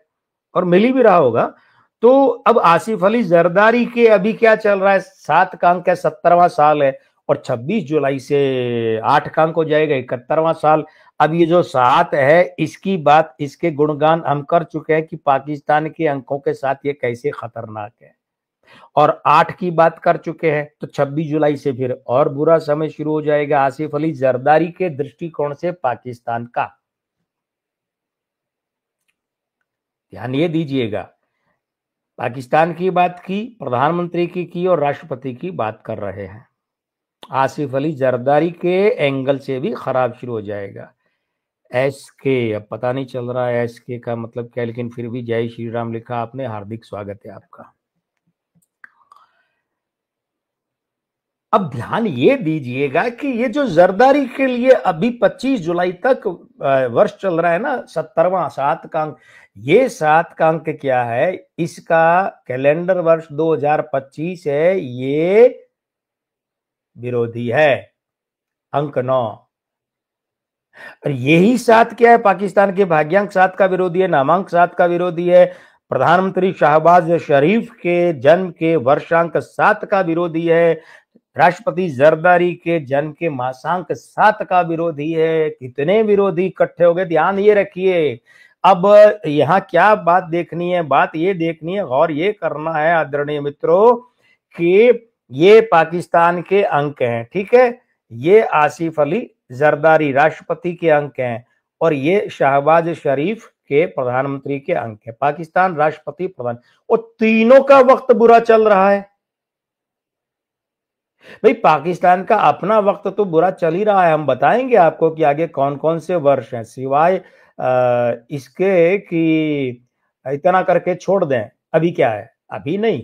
और मिल ही भी रहा होगा। तो अब आसिफ अली जरदारी के अभी क्या चल रहा है? 7 का अंक है, 70वां साल है, और 26 जुलाई से 8 का अंक हो जाएगा, 71वां साल। अब ये जो 7 है, इसकी बात, इसके गुणगान हम कर चुके हैं कि पाकिस्तान के अंकों के साथ ये कैसे खतरनाक है, और 8 की बात कर चुके हैं। तो 26 जुलाई से फिर और बुरा समय शुरू हो जाएगा आसिफ अली जरदारी के दृष्टिकोण से पाकिस्तान का। ध्यान ये दीजिएगा, पाकिस्तान की बात की, प्रधानमंत्री की और राष्ट्रपति की बात कर रहे हैं। आसिफ अली जरदारी के एंगल से भी खराब शुरू हो जाएगा। SK, अब पता नहीं चल रहा है SK का मतलब क्या, लेकिन फिर भी जय श्री राम लिखा आपने, हार्दिक स्वागत है आपका। अब ध्यान ये दीजिएगा कि ये जो जरदारी के लिए अभी 25 जुलाई तक वर्ष चल रहा है ना, 70वां 7 का अंक, ये 7 का अंक क्या है, इसका कैलेंडर वर्ष 2025 है, ये विरोधी है, अंक 9। और यही 7 क्या है, पाकिस्तान के भाग्यांक 7 का विरोधी है, नामांक 7 का विरोधी है, प्रधानमंत्री शहबाज शरीफ के जन्म के वर्षांक 7 का विरोधी है, राष्ट्रपति जरदारी के जन्म के मासांक 7 का विरोधी है। कितने विरोधी इकट्ठे हो गए, ध्यान ये रखिए। अब यहाँ क्या बात देखनी है, बात ये देखनी है, गौर ये करना है आदरणीय मित्रों कि ये पाकिस्तान के अंक हैं, ठीक है, ये आसिफ अली जरदारी राष्ट्रपति के अंक हैं और ये शहबाज शरीफ के प्रधानमंत्री के अंक है। पाकिस्तान राष्ट्रपति प्रधान, और तीनों का वक्त बुरा चल रहा है। भाई पाकिस्तान का अपना वक्त तो बुरा चल ही रहा है, हम बताएंगे आपको कि आगे कौन कौन से वर्ष हैं, सिवाय इसके कि इतना करके छोड़ दें। अभी क्या है, अभी नहीं,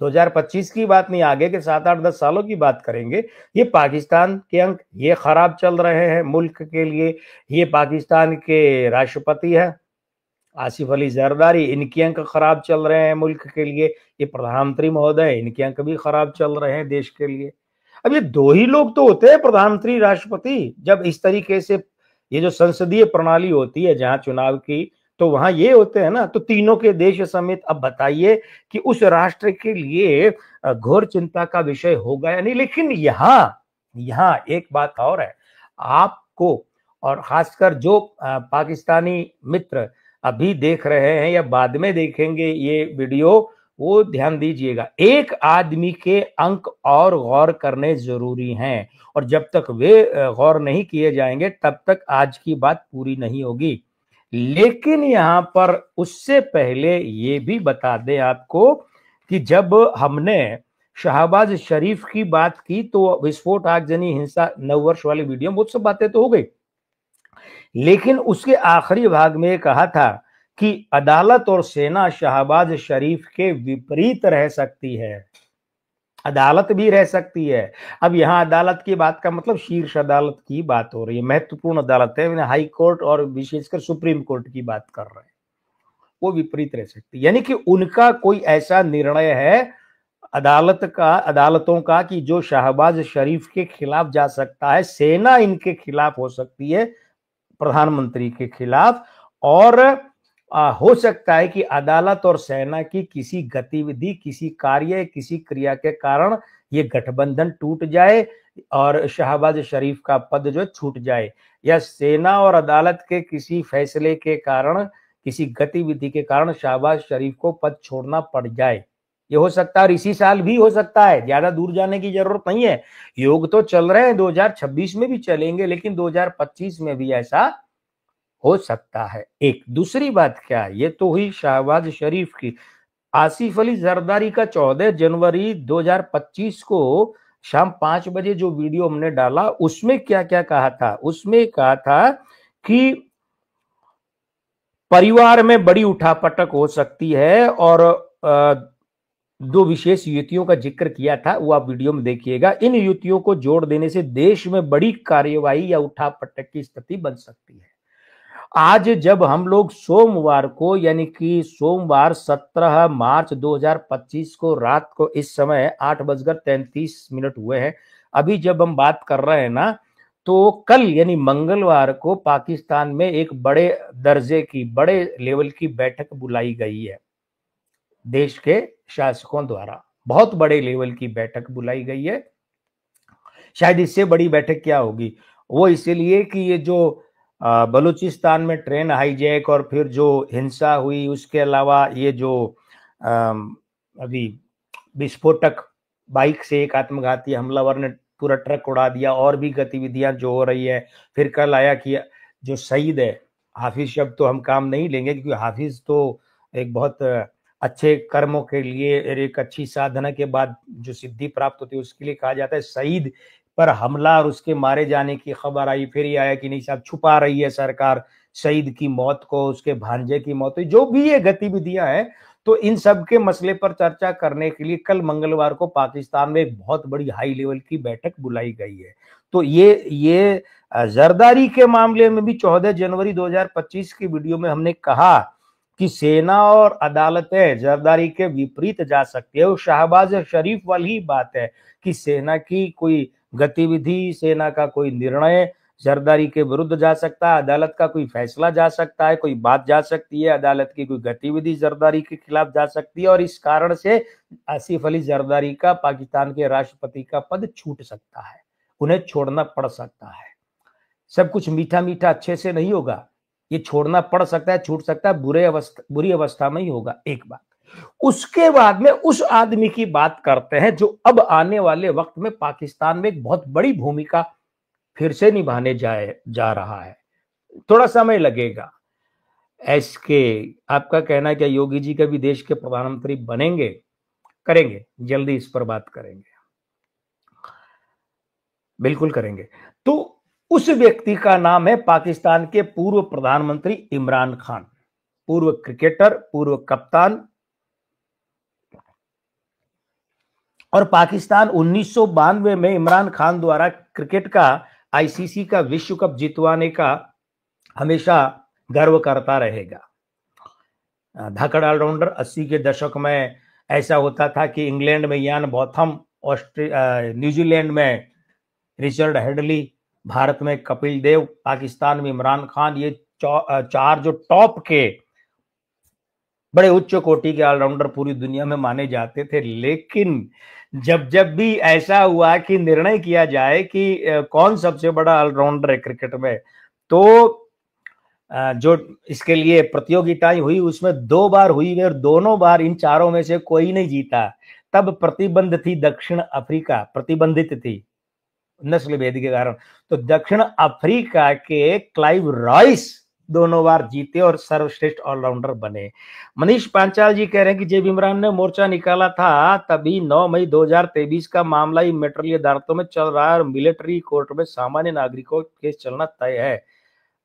2025 की बात नहीं, आगे के 7 8 10 सालों की बात करेंगे। ये पाकिस्तान के अंक ये खराब चल रहे हैं मुल्क के लिए। ये पाकिस्तान के राष्ट्रपति हैं आसिफ अली जरदारी, इनके अंक खराब चल रहे हैं मुल्क के लिए। ये प्रधानमंत्री महोदय, इनके अंक भी खराब चल रहे हैं देश के लिए। अब ये दो ही लोग तो होते हैं प्रधानमंत्री राष्ट्रपति, जब इस तरीके से ये जो संसदीय प्रणाली होती है जहां चुनाव की, तो वहां ये होते हैं ना, तो तीनों के देश समेत। अब बताइए कि उस राष्ट्र के लिए घोर चिंता का विषय होगा या नहीं। लेकिन यहाँ एक बात और है, आपको और खासकर जो पाकिस्तानी मित्र अभी देख रहे हैं या बाद में देखेंगे ये वीडियो, वो ध्यान दीजिएगा, एक आदमी के अंक और गौर करने जरूरी हैं, और जब तक वे गौर नहीं किए जाएंगे तब तक आज की बात पूरी नहीं होगी। लेकिन यहां पर उससे पहले ये भी बता दें आपको कि जब हमने शहबाज शरीफ की बात की तो विस्फोट आगजनी हिंसा 9 वर्ष वाली वीडियो में बहुत सब बातें तो हो गई, लेकिन उसके आखिरी भाग में कहा था कि अदालत और सेना शहबाज शरीफ के विपरीत रह सकती है, अदालत भी रह सकती है। अब यहां अदालत की बात का मतलब शीर्ष अदालत की बात हो रही है, महत्वपूर्ण अदालत है, हाई कोर्ट और विशेषकर सुप्रीम कोर्ट की बात कर रहे हैं, वो विपरीत रह सकती है। यानी कि उनका कोई ऐसा निर्णय है अदालतों का कि जो शहबाज शरीफ के खिलाफ जा सकता है, सेना इनके खिलाफ हो सकती है, प्रधानमंत्री के खिलाफ, और हो सकता है कि अदालत और सेना की किसी गतिविधि, किसी कार्य, किसी क्रिया के कारण ये गठबंधन टूट जाए और शहबाज शरीफ का पद जो छूट जाए, या सेना और अदालत के किसी फैसले के कारण, किसी गतिविधि के कारण शहबाज शरीफ को पद छोड़ना पड़ जाए। ये हो सकता है और इसी साल भी हो सकता है, ज्यादा दूर जाने की जरूरत नहीं है। योग तो चल रहे हैं, 2026 में भी चलेंगे, लेकिन 2025 में भी ऐसा हो सकता है। एक दूसरी बात क्या है, ये तो हुई शहबाज शरीफ की। आसिफ अली जरदारी का 14 जनवरी 2025 को शाम 5 बजे जो वीडियो हमने डाला, उसमें क्या क्या कहा था, उसमें कहा था कि परिवार में बड़ी उठापटक हो सकती है, और दो विशेष युतियों का जिक्र किया था, वो आप वीडियो में देखिएगा। इन युतियों को जोड़ देने से देश में बड़ी कार्यवाही या उठापटक की स्थिति बन सकती है। आज जब हम लोग सोमवार को, यानी कि सोमवार 17 मार्च 2025 को रात को इस समय 8:33 हुए हैं, अभी जब हम बात कर रहे हैं ना, तो कल यानी मंगलवार को पाकिस्तान में एक बड़े दर्जे की, बड़े लेवल की बैठक बुलाई गई है देश के शासकों द्वारा। बहुत बड़े लेवल की बैठक बुलाई गई है। शायद इससे बड़ी बैठक क्या होगी, वो इसीलिए कि ये जो बलूचिस्तान में ट्रेन हाईजैक और फिर जो हिंसा हुई, उसके अलावा ये जो अभी विस्फोटक बाइक से एक आत्मघाती हमलावर ने पूरा ट्रक उड़ा दिया, और भी गतिविधियां जो हो रही है। फिर कल आया कि जो शहीद है, हाफिज शब्द तो हम काम नहीं लेंगे क्योंकि हाफिज तो एक बहुत अच्छे कर्मों के लिए, एक अच्छी साधना के बाद जो सिद्धि प्राप्त होती है उसके लिए कहा जाता है। शहीद पर हमला और उसके मारे जाने की खबर आई, फिर ये आया कि नहीं साहब छुपा रही है सरकार शहीद की मौत को, उसके भांजे की मौत हुई, जो भी ये गतिविधियां हैं, तो इन सब के मसले पर चर्चा करने के लिए कल मंगलवार को पाकिस्तान में एक बहुत बड़ी हाई लेवल की बैठक बुलाई गई है। तो ये जरदारी के मामले में भी 14 जनवरी 2025 की वीडियो में हमने कहा कि सेना और अदालतें जरदारी के विपरीत जा सकती है। वो शहबाज शरीफ वाली ही बात है कि सेना की कोई गतिविधि, सेना का कोई निर्णय जरदारी के विरुद्ध जा सकता है, अदालत का कोई फैसला जा सकता है, कोई बात जा सकती है, अदालत की कोई गतिविधि जरदारी के खिलाफ जा सकती है, और इस कारण से आसिफ अली जरदारी का पाकिस्तान के राष्ट्रपति का पद छूट सकता है, उन्हें छोड़ना पड़ सकता है। सब कुछ मीठा मीठा अच्छे से नहीं होगा, ये छोड़ना पड़ सकता है, छूट सकता है, बुरी अवस्था में ही होगा। एक बात। उसके बाद में उस आदमी की बात करते हैं जो अब आने वाले वक्त में पाकिस्तान में एक बहुत बड़ी भूमिका फिर से निभाने जा रहा है। थोड़ा समय लगेगा। एसके, आपका कहना है क्या योगी जी कभी देश के प्रधानमंत्री बनेंगे? करेंगे, जल्दी इस पर बात करेंगे, बिल्कुल करेंगे। तो उस व्यक्ति का नाम है पाकिस्तान के पूर्व प्रधानमंत्री इमरान खान, पूर्व क्रिकेटर, पूर्व कप्तान। और पाकिस्तान 1992 में इमरान खान द्वारा क्रिकेट का आईसीसी का विश्व कप जितवाने का हमेशा गर्व करता रहेगा। धाकड़ ऑलराउंडर 80 के दशक में ऐसा होता था कि इंग्लैंड में यान बॉथम, न्यूजीलैंड में रिचर्ड हेडली, भारत में कपिल देव, पाकिस्तान में इमरान खान, ये चार जो टॉप के बड़े उच्च कोटि के ऑलराउंडर पूरी दुनिया में माने जाते थे। लेकिन जब भी ऐसा हुआ कि निर्णय किया जाए कि कौन सबसे बड़ा ऑलराउंडर है क्रिकेट में, तो जो इसके लिए प्रतियोगिताएं हुई उसमें 2 बार हुई और दोनों बार इन चारों में से कोई नहीं जीता। तब प्रतिबंध थी दक्षिण अफ्रीका, प्रतिबंधित थी नस्ल भेद के कारण। तो दक्षिण अफ्रीका के क्लाइव रॉयस दोनों बार जीते और सर्वश्रेष्ठ ऑलराउंडर बने। मनीष पांचाल जी कह रहे हैं कि जब इमरान ने मोर्चा निकाला था तभी 9 मई 2023 का मामला ही मेट्रोली अदालतों में चल रहा है और मिलिट्री कोर्ट में सामान्य नागरिकों केस चलना तय है।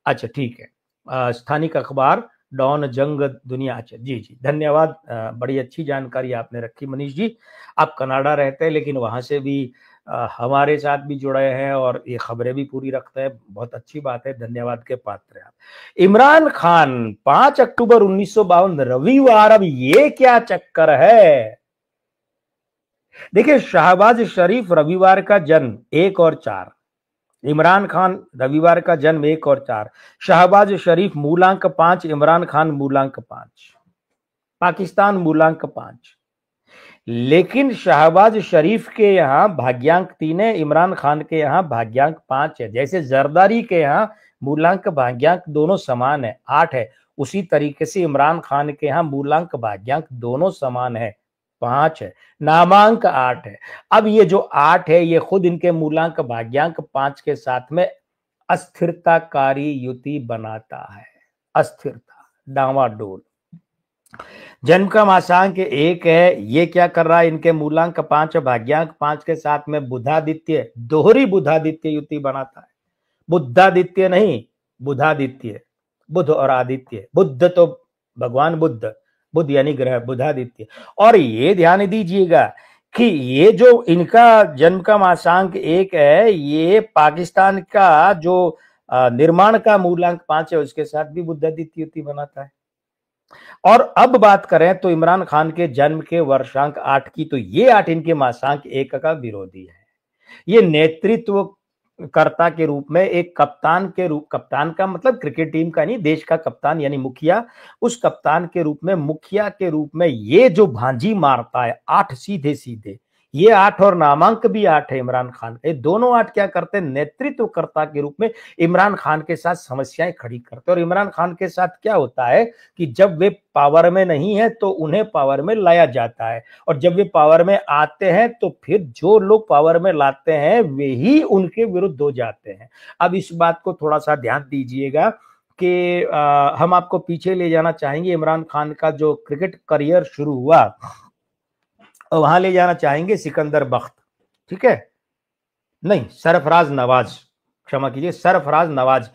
अच्छा, ठीक है। स्थानिक अखबार डॉन जंग दुनिया। अच्छा, जी जी, धन्यवाद। बड़ी अच्छी जानकारी आपने रखी मनीष जी। आप कनाडा रहते हैं लेकिन वहां से भी हमारे साथ भी जुड़े हैं और ये खबरें भी पूरी रखते हैं, बहुत अच्छी बात है, धन्यवाद के पात्र हैं आप। इमरान खान 5 अक्टूबर 1952 रविवार, अब ये क्या चक्कर है? देखिए, शहबाज शरीफ रविवार का जन्म 1 और 4, इमरान खान रविवार का जन्म 1 और 4, शहबाज शरीफ मूलांक 5, इमरान खान मूलांक 5, पाकिस्तान मूलांक 5। लेकिन शहबाज शरीफ के यहां भाग्यांक 3 है, इमरान खान के यहां भाग्यांक 5 है। जैसे जरदारी के यहां मूलांक भाग्यांक दोनों समान है, 8 है, उसी तरीके से इमरान खान के यहां मूलांक भाग्यांक दोनों समान है, 5 है, नामांक 8 है। अब ये जो 8 है ये खुद इनके मूलांक भाग्यांक 5 के साथ में अस्थिरताकारी युति बनाता है। अस्थिरता, डावाडोल। जन्म का मासांक 1 है, ये क्या कर रहा है, इनके मूलांक 5 भाग्यांक 5 के साथ में बुधादित्य, दोहरी बुधादित्य युति बनाता है। बुद्धादित्य नहीं, बुधादित्य, बुध और आदित्य। बुद्ध तो भगवान बुद्ध, बुध यानी ग्रह, बुधादित्य। और ये ध्यान दीजिएगा कि ये जो इनका जन्म का मासांक 1 है, ये पाकिस्तान का जो निर्माण का मूलांक 5 है उसके साथ भी बुद्धादित्य युति बनाता है। और अब बात करें तो इमरान खान के जन्म के वर्षांक 8 की, तो ये 8 इनके मासांक 1 का विरोधी है। ये नेतृत्व कर्ता के रूप में, एक कप्तान के रूप, कप्तान का मतलब क्रिकेट टीम का नहीं, देश का कप्तान यानी मुखिया, उस कप्तान के रूप में, मुखिया के रूप में ये जो भांजी मारता है 8 सीधे सीधे, ये 8 और नामांक भी 8 है इमरान खान के। दोनों 8 क्या करते हैं, नेतृत्वकर्ता के रूप में इमरान खान के साथ समस्याएं खड़ी करते हैं। और इमरान खान के साथ क्या होता है कि जब वे पावर में नहीं है तो उन्हें पावर में लाया जाता है, और जब वे पावर में आते हैं तो फिर जो लोग पावर में लाते हैं वे ही उनके विरुद्ध हो जाते हैं। अब इस बात को थोड़ा सा ध्यान दीजिएगा कि हम आपको पीछे ले जाना चाहेंगे। इमरान खान का जो क्रिकेट करियर शुरू हुआ वहां ले जाना चाहेंगे सिकंदर बख्त, ठीक है, नहीं, सरफराज नवाज, क्षमा कीजिए, सरफराज नवाज।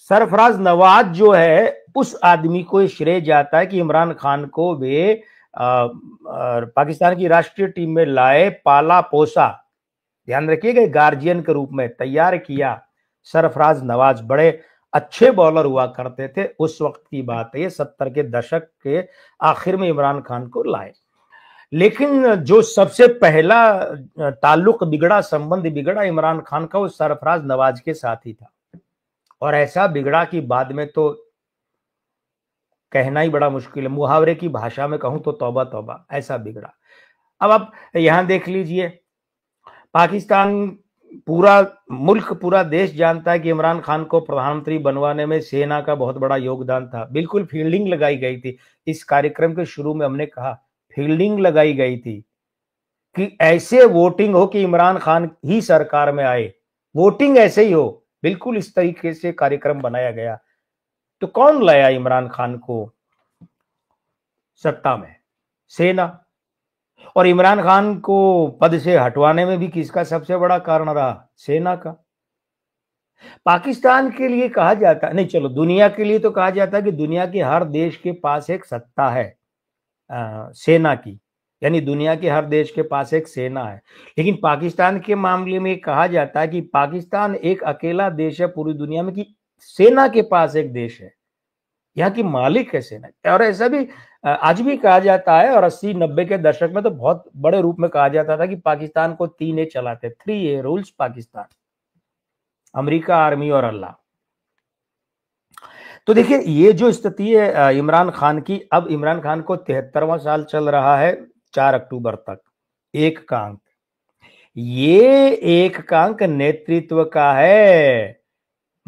सरफराज नवाज जो है उस आदमी को श्रेय जाता है कि इमरान खान को वे पाकिस्तान की राष्ट्रीय टीम में लाए, पाला पोसा, ध्यान रखिएगा, गार्जियन के रूप में तैयार किया। सरफराज नवाज बड़े अच्छे बॉलर हुआ करते थे, उस वक्त की बात है, 70 के दशक के आखिर में इमरान खान को लाए। लेकिन जो सबसे पहला ताल्लुक बिगड़ा, संबंध बिगड़ा इमरान खान का, वो सरफराज नवाज के साथ ही था। और ऐसा बिगड़ा कि बाद में तो कहना ही बड़ा मुश्किल है, मुहावरे की भाषा में कहूं तो तौबा तौबा, ऐसा बिगड़ा। अब आप यहां देख लीजिए, पाकिस्तान पूरा मुल्क, पूरा देश जानता है कि इमरान खान को प्रधानमंत्री बनवाने में सेना का बहुत बड़ा योगदान था। बिल्कुल फील्डिंग लगाई गई थी। इस कार्यक्रम के शुरू में हमने कहा फील्डिंग लगाई गई थी कि ऐसे वोटिंग हो कि इमरान खान ही सरकार में आए, वोटिंग ऐसे ही हो, बिल्कुल इस तरीके से कार्यक्रम बनाया गया। तो कौन लाया इमरान खान को सत्ता में? सेना। और इमरान खान को पद से हटवाने में भी किसका सबसे बड़ा कारण रहा? सेना का। पाकिस्तान के लिए कहा जाता है, नहीं चलो दुनिया के लिए तो कहा जाता है कि दुनिया के हर देश के पास एक सत्ता है सेना की, यानी दुनिया के हर देश के पास एक सेना है। लेकिन पाकिस्तान के मामले में कहा जाता है कि पाकिस्तान एक अकेला देश है पूरी दुनिया में कि सेना के पास एक देश है, यहाँ की मालिक है सेना। और ऐसा भी आज भी कहा जाता है, और 80-90 के दशक में तो बहुत बड़े रूप में कहा जाता था कि पाकिस्तान को 3A चलाते, 3A rules Pakistan, America, army और अल्लाह। तो देखिए ये जो स्थिति है इमरान खान की, अब इमरान खान को 73वां साल चल रहा है 4 अक्टूबर तक। एक का अंक, ये एक का अंक नेतृत्व का है,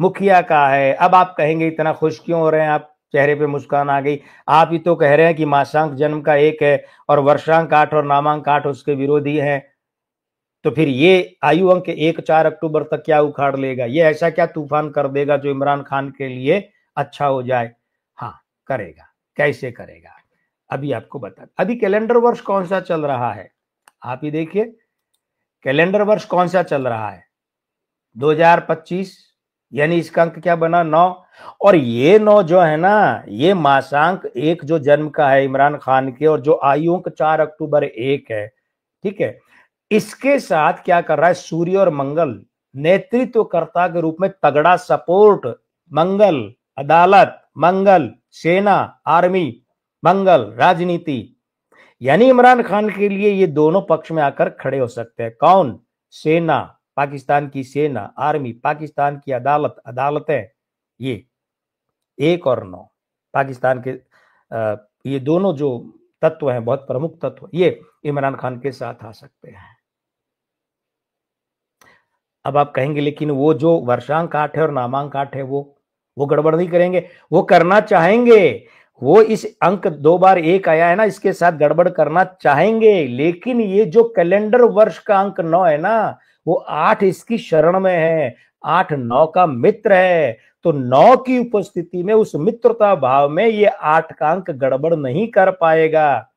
मुखिया का है। अब आप कहेंगे इतना खुश क्यों हो रहे हैं आप, चेहरे पे मुस्कान आ गई, आप ही तो कह रहे हैं कि मासांक जन्म का 1 है और वर्षांक 8 और नामांक 8 उसके विरोधी हैं, तो फिर ये आयु अंक 1 4 अक्टूबर तक क्या उखाड़ लेगा? ये ऐसा क्या तूफान कर देगा जो इमरान खान के लिए अच्छा हो जाए? हाँ करेगा। कैसे करेगा अभी आपको बता। अभी कैलेंडर वर्ष कौन सा चल रहा है, आप ही देखिए, कैलेंडर वर्ष कौन सा चल रहा है? 2025, यानी इसका अंक क्या बना? 9। और ये 9 जो है ना, ये मासांक 1 जो जन्म का है इमरान खान के, और जो आयु अंक 4 अक्टूबर 1 है, ठीक है, इसके साथ क्या कर रहा है सूर्य और मंगल नेतृत्वकर्ता के रूप में तगड़ा सपोर्ट। मंगल अदालत, मंगल सेना आर्मी, मंगल राजनीति, यानी इमरान खान के लिए ये दोनों पक्ष में आकर खड़े हो सकते हैं। कौन? सेना, पाकिस्तान की सेना, आर्मी, पाकिस्तान की अदालत, अदालतें, ये 1 और 9 पाकिस्तान के ये दोनों जो तत्व हैं, बहुत प्रमुख तत्व, ये इमरान खान के साथ आ सकते हैं। अब आप कहेंगे लेकिन वो जो वर्षांक 8 है और नामांक 8 है वो गड़बड़ नहीं करेंगे? वो करना चाहेंगे, वो इस अंक 2 बार 1 आया है ना, इसके साथ गड़बड़ करना चाहेंगे। लेकिन ये जो कैलेंडर वर्ष का अंक 9 है ना, वो 8 इसकी शरण में है, 8 9 का मित्र है। तो 9 की उपस्थिति में, उस मित्रता भाव में, ये 8 का अंक गड़बड़ नहीं कर पाएगा।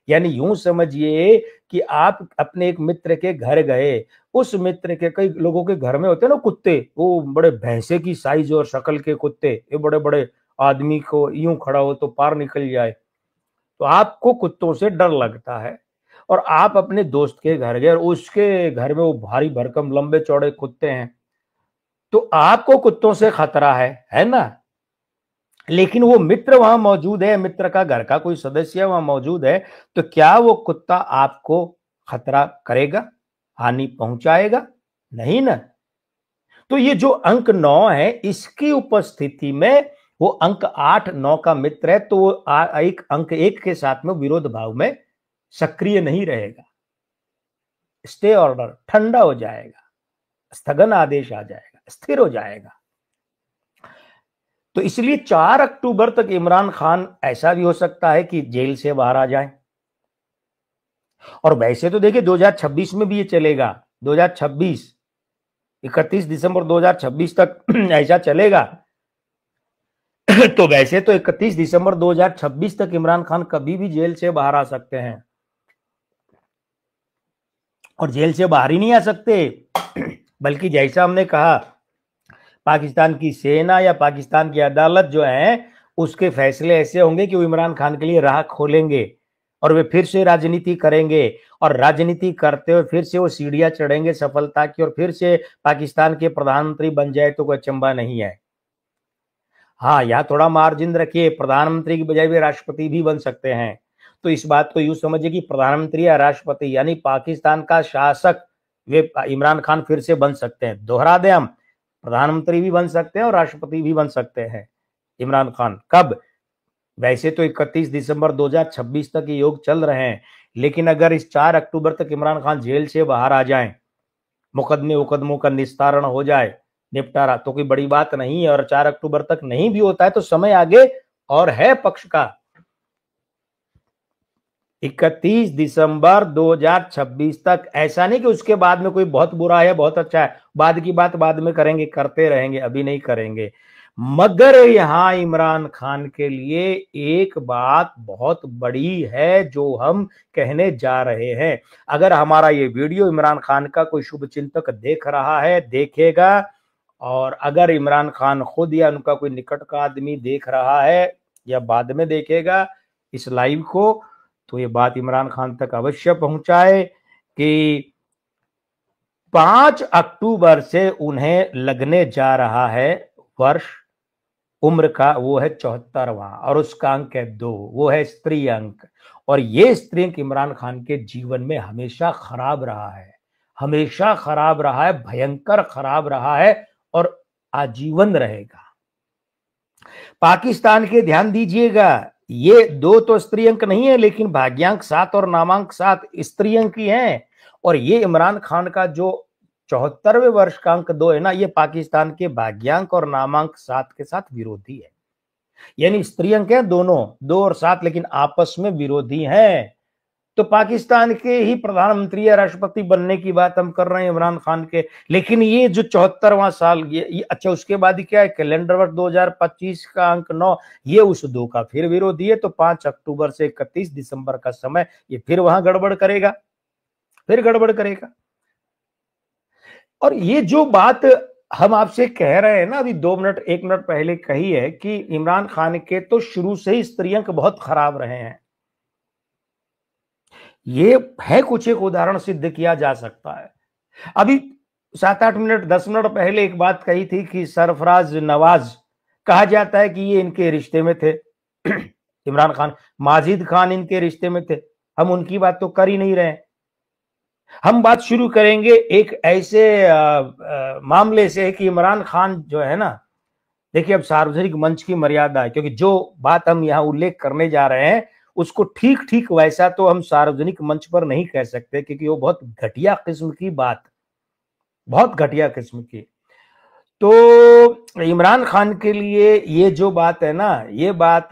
यानी यूं समझिए कि आप अपने एक मित्र के घर गए, उस मित्र के, कई लोगों के घर में होते हैं ना कुत्ते, वो बड़े भैंसे की साइज और शक्ल के कुत्ते, ये बड़े बड़े, आदमी को यूं खड़ा हो तो पार निकल जाए, तो आपको कुत्तों से डर लगता है। और आप अपने दोस्त के घर गए और उसके घर में वो भारी भरकम लंबे चौड़े कुत्ते हैं, तो आपको कुत्तों से खतरा है ना? लेकिन वो मित्र वहां मौजूद है, मित्र का घर का कोई सदस्य वहां मौजूद है, तो क्या वो कुत्ता आपको खतरा करेगा, हानि पहुंचाएगा? नहीं ना। तो ये जो अंक 9 है, इसकी उपस्थिति में वो अंक 8 9 का मित्र है, तो वो एक अंक 1 के साथ में विरोध भाव में सक्रिय नहीं रहेगा, स्टे ऑर्डर ठंडा हो जाएगा, स्थगन आदेश आ जाएगा, स्थिर हो जाएगा। तो इसलिए 4 अक्टूबर तक इमरान खान, ऐसा भी हो सकता है कि जेल से बाहर आ जाए। और वैसे तो देखिए 2026 में भी ये चलेगा, 2026 31 दिसंबर 2026 तक ऐसा चलेगा। तो वैसे तो 31 दिसंबर 2026 तक इमरान खान कभी भी जेल से बाहर आ सकते हैं, और जेल से बाहर ही नहीं आ सकते, बल्कि जैसा हमने कहा, पाकिस्तान की सेना या पाकिस्तान की अदालत जो है, उसके फैसले ऐसे होंगे कि वो इमरान खान के लिए राह खोलेंगे। और वे फिर से राजनीति करेंगे और राजनीति करते हुए फिर से वो सीढ़ियां चढ़ेंगे सफलता की और फिर से पाकिस्तान के प्रधानमंत्री बन जाए तो कोई अचंभा नहीं है। हाँ, यहाँ थोड़ा मार्जिन रखिए, प्रधानमंत्री की बजाय वे राष्ट्रपति भी बन सकते हैं। तो इस बात को यूं समझिए कि प्रधानमंत्री या राष्ट्रपति यानी पाकिस्तान का शासक वे इमरान खान फिर से बन सकते हैं। दोहरा दें, हम प्रधानमंत्री भी बन सकते हैं और राष्ट्रपति भी बन सकते हैं इमरान खान। कब? वैसे तो 31 दिसंबर 2026 तक ये योग चल रहे हैं, लेकिन अगर इस 4 अक्टूबर तक इमरान खान जेल से बाहर आ जाएं, मुकदमों का निस्तारण हो जाए, निपटारा, तो कोई बड़ी बात नहीं है। और 4 अक्टूबर तक नहीं भी होता है तो समय आगे और है पक्ष का। 31 दिसंबर 2026 तक, ऐसा नहीं कि उसके बाद में कोई बहुत बुरा है बहुत अच्छा है, बाद की बात बाद में करेंगे, करते रहेंगे, अभी नहीं करेंगे। मगर यहां इमरान खान के लिए एक बात बहुत बड़ी है जो हम कहने जा रहे हैं। अगर हमारा ये वीडियो इमरान खान का कोई शुभचिंतक देख रहा है, देखेगा, और अगर इमरान खान खुद या उनका कोई निकट का आदमी देख रहा है या बाद में देखेगा इस लाइव को, तो ये बात इमरान खान तक अवश्य पहुंचाए कि 5 अक्टूबर से उन्हें लगने जा रहा है वर्ष उम्र का, वो है 74वां और उसका अंक है 2, वो है स्त्री अंक। और ये स्त्री अंक इमरान खान के जीवन में हमेशा खराब रहा है, हमेशा खराब रहा है, भयंकर खराब रहा है और आजीवन रहेगा। पाकिस्तान के ध्यान दीजिएगा, ये 2 तो स्त्री अंक नहीं है, लेकिन भाग्यांक 7 और नामांक 7 स्त्री अंक ही है। और ये इमरान खान का जो 74वें वर्ष का अंक 2 है ना, ये पाकिस्तान के भाग्यांक और नामांक 7 के साथ विरोधी है। यानी स्त्री अंक है दोनों, 2 और 7, लेकिन आपस में विरोधी हैं। तो पाकिस्तान के ही प्रधानमंत्री या राष्ट्रपति बनने की बात हम कर रहे हैं इमरान खान के, लेकिन ये जो 74वां साल ये अच्छा, उसके बाद क्या है, कैलेंडर वर्ष 2025 का अंक 9, ये उस 2 का फिर विरोधी है। तो 5 अक्टूबर से 31 दिसंबर का समय ये फिर वहां गड़बड़ करेगा, फिर गड़बड़ करेगा। और ये जो बात हम आपसे कह रहे हैं ना, अभी 2 मिनट 1 मिनट पहले कही है कि इमरान खान के तो शुरू से ही स्त्री अंक बहुत खराब रहे हैं, ये है कुछ एक उदाहरण सिद्ध किया जा सकता है। अभी 7-8 मिनट 10 मिनट पहले एक बात कही थी कि सरफराज नवाज, कहा जाता है कि ये इनके रिश्ते में थे इमरान खान, माजिद खान इनके रिश्ते में थे। हम उनकी बात तो कर ही नहीं रहे, हम बात शुरू करेंगे एक ऐसे मामले से कि इमरान खान जो है ना, देखिए अब सार्वजनिक मंच की मर्यादा है, क्योंकि जो बात हम यहाँ उल्लेख करने जा रहे हैं उसको ठीक ठीक वैसा तो हम सार्वजनिक मंच पर नहीं कह सकते, क्योंकि वो बहुत घटिया किस्म की बात, बहुत घटिया किस्म की। तो इमरान खान के लिए ये जो बात है ना, ये बात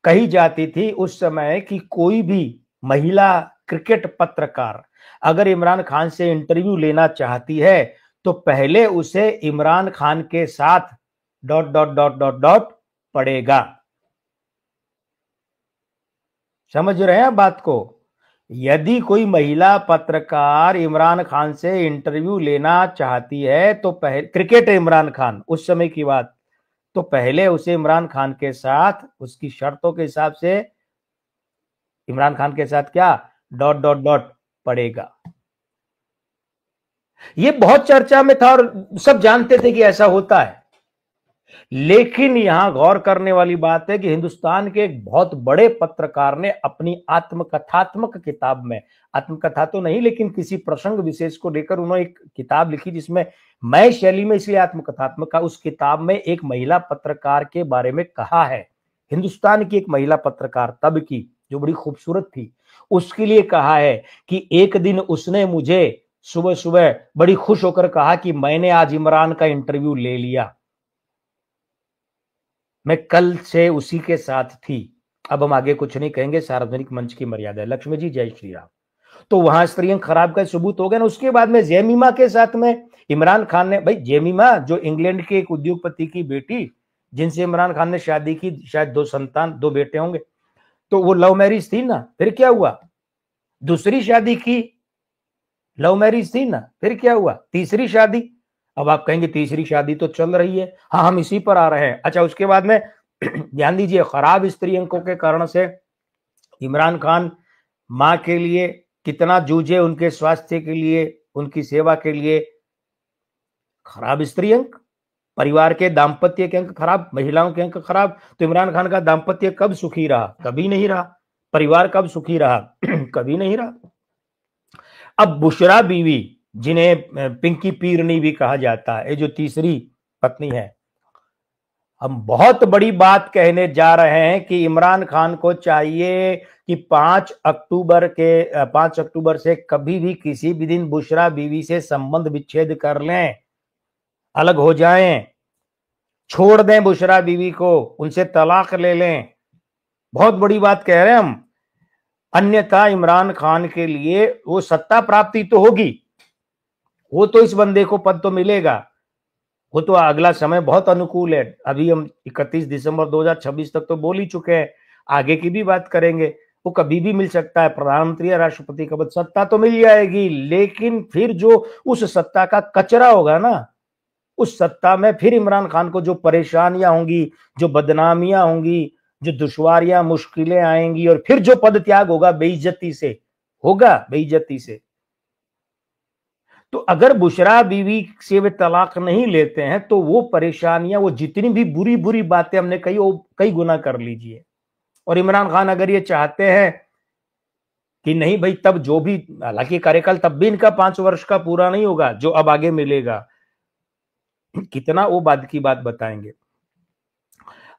कही जाती थी उस समय कि कोई भी महिला क्रिकेट पत्रकार अगर इमरान खान से इंटरव्यू लेना चाहती है तो पहले उसे इमरान खान के साथ ... पड़ेगा। समझ रहे हैं बात को? यदि कोई महिला पत्रकार इमरान खान से इंटरव्यू लेना चाहती है तो पहले, क्रिकेट इमरान खान उस समय की बात, तो पहले उसे इमरान खान के साथ उसकी शर्तों के हिसाब से इमरान खान के साथ क्या ... पड़ेगा। ये बहुत चर्चा में था और सब जानते थे कि ऐसा होता है, लेकिन यहां गौर करने वाली बात है कि हिंदुस्तान के एक बहुत बड़े पत्रकार ने अपनी आत्मकथात्मक किताब में, आत्मकथा तो नहीं लेकिन किसी प्रसंग विशेष को लेकर उन्होंने एक किताब लिखी जिसमें मैं शैली में इसलिए आत्मकथात्मक का, उस किताब में एक महिला पत्रकार के बारे में कहा है, हिंदुस्तान की एक महिला पत्रकार तब की जो बड़ी खूबसूरत थी, उसके लिए कहा है कि एक दिन उसने मुझे सुबह सुबह बड़ी खुश होकर कहा कि मैंने आज इमरान का इंटरव्यू ले लिया, मैं कल से उसी के साथ थी। अब हम आगे कुछ नहीं कहेंगे, सार्वजनिक मंच की मर्यादा है। लक्ष्मी जी जय श्री राम। तो वहां स्त्री अंक खराब का सबूत हो गया ना। उसके बाद में जेमिमा के साथ में इमरान खान ने, भाई जेमिमा जो इंग्लैंड के एक उद्योगपति की बेटी जिनसे इमरान खान ने शादी की, शायद 2 संतान 2 बेटे होंगे, तो वो लव मैरिज थी ना, फिर क्या हुआ, दूसरी शादी की, लव मैरिज थी ना, फिर क्या हुआ, तीसरी शादी। अब आप कहेंगे तीसरी शादी तो चल रही है, हाँ हम इसी पर आ रहे हैं। अच्छा, उसके बाद में ध्यान दीजिए, खराब स्त्री अंकों के कारण से इमरान खान मां के लिए कितना जूझे, उनके स्वास्थ्य के लिए, उनकी सेवा के लिए। खराब स्त्री अंक, परिवार के दाम्पत्य के अंक खराब, महिलाओं के अंक खराब, तो इमरान खान का दाम्पत्य कब सुखी रहा? कभी नहीं रहा। परिवार कब सुखी रहा? कभी नहीं रहा। अब बुशरा बीवी, जिन्हें पिंकी पीरनी भी कहा जाता है, ये जो तीसरी पत्नी है, हम बहुत बड़ी बात कहने जा रहे हैं कि इमरान खान को चाहिए कि 5 अक्टूबर से कभी भी किसी भी दिन बुशरा बीवी से संबंध विच्छेद कर लें, अलग हो जाएं, छोड़ दें बुशरा बीवी को, उनसे तलाक ले लें। बहुत बड़ी बात कह रहे हैं हम। अन्यथा इमरान खान के लिए वो सत्ता प्राप्ति तो होगी, वो तो इस बंदे को पद तो मिलेगा, वो तो अगला समय बहुत अनुकूल है। अभी हम 31 दिसंबर 2026 तक तो बोल ही चुके हैं, आगे की भी बात करेंगे। वो कभी भी मिल सकता है, प्रधानमंत्री या राष्ट्रपति का पद, सत्ता तो मिल जाएगी, लेकिन फिर जो उस सत्ता का कचरा होगा ना, उस सत्ता में फिर इमरान खान को जो परेशानियां होंगी, जो बदनामियां होंगी, जो दुश्वारियां मुश्किलें आएंगी, और फिर जो पद त्याग होगा बेइज्जती से होगा, बेइज्जती से। तो अगर बुशरा बीवी से वे तलाक नहीं लेते हैं तो वो परेशानियां, वो जितनी भी बुरी बुरी बातें हमने कही, वो कई गुना कर लीजिए। और इमरान खान अगर ये चाहते हैं कि नहीं भाई, तब जो भी, हालांकि कार्यकाल तब भी इनका 5 वर्ष का पूरा नहीं होगा जो अब आगे मिलेगा, कितना वो बाद की बात बताएंगे।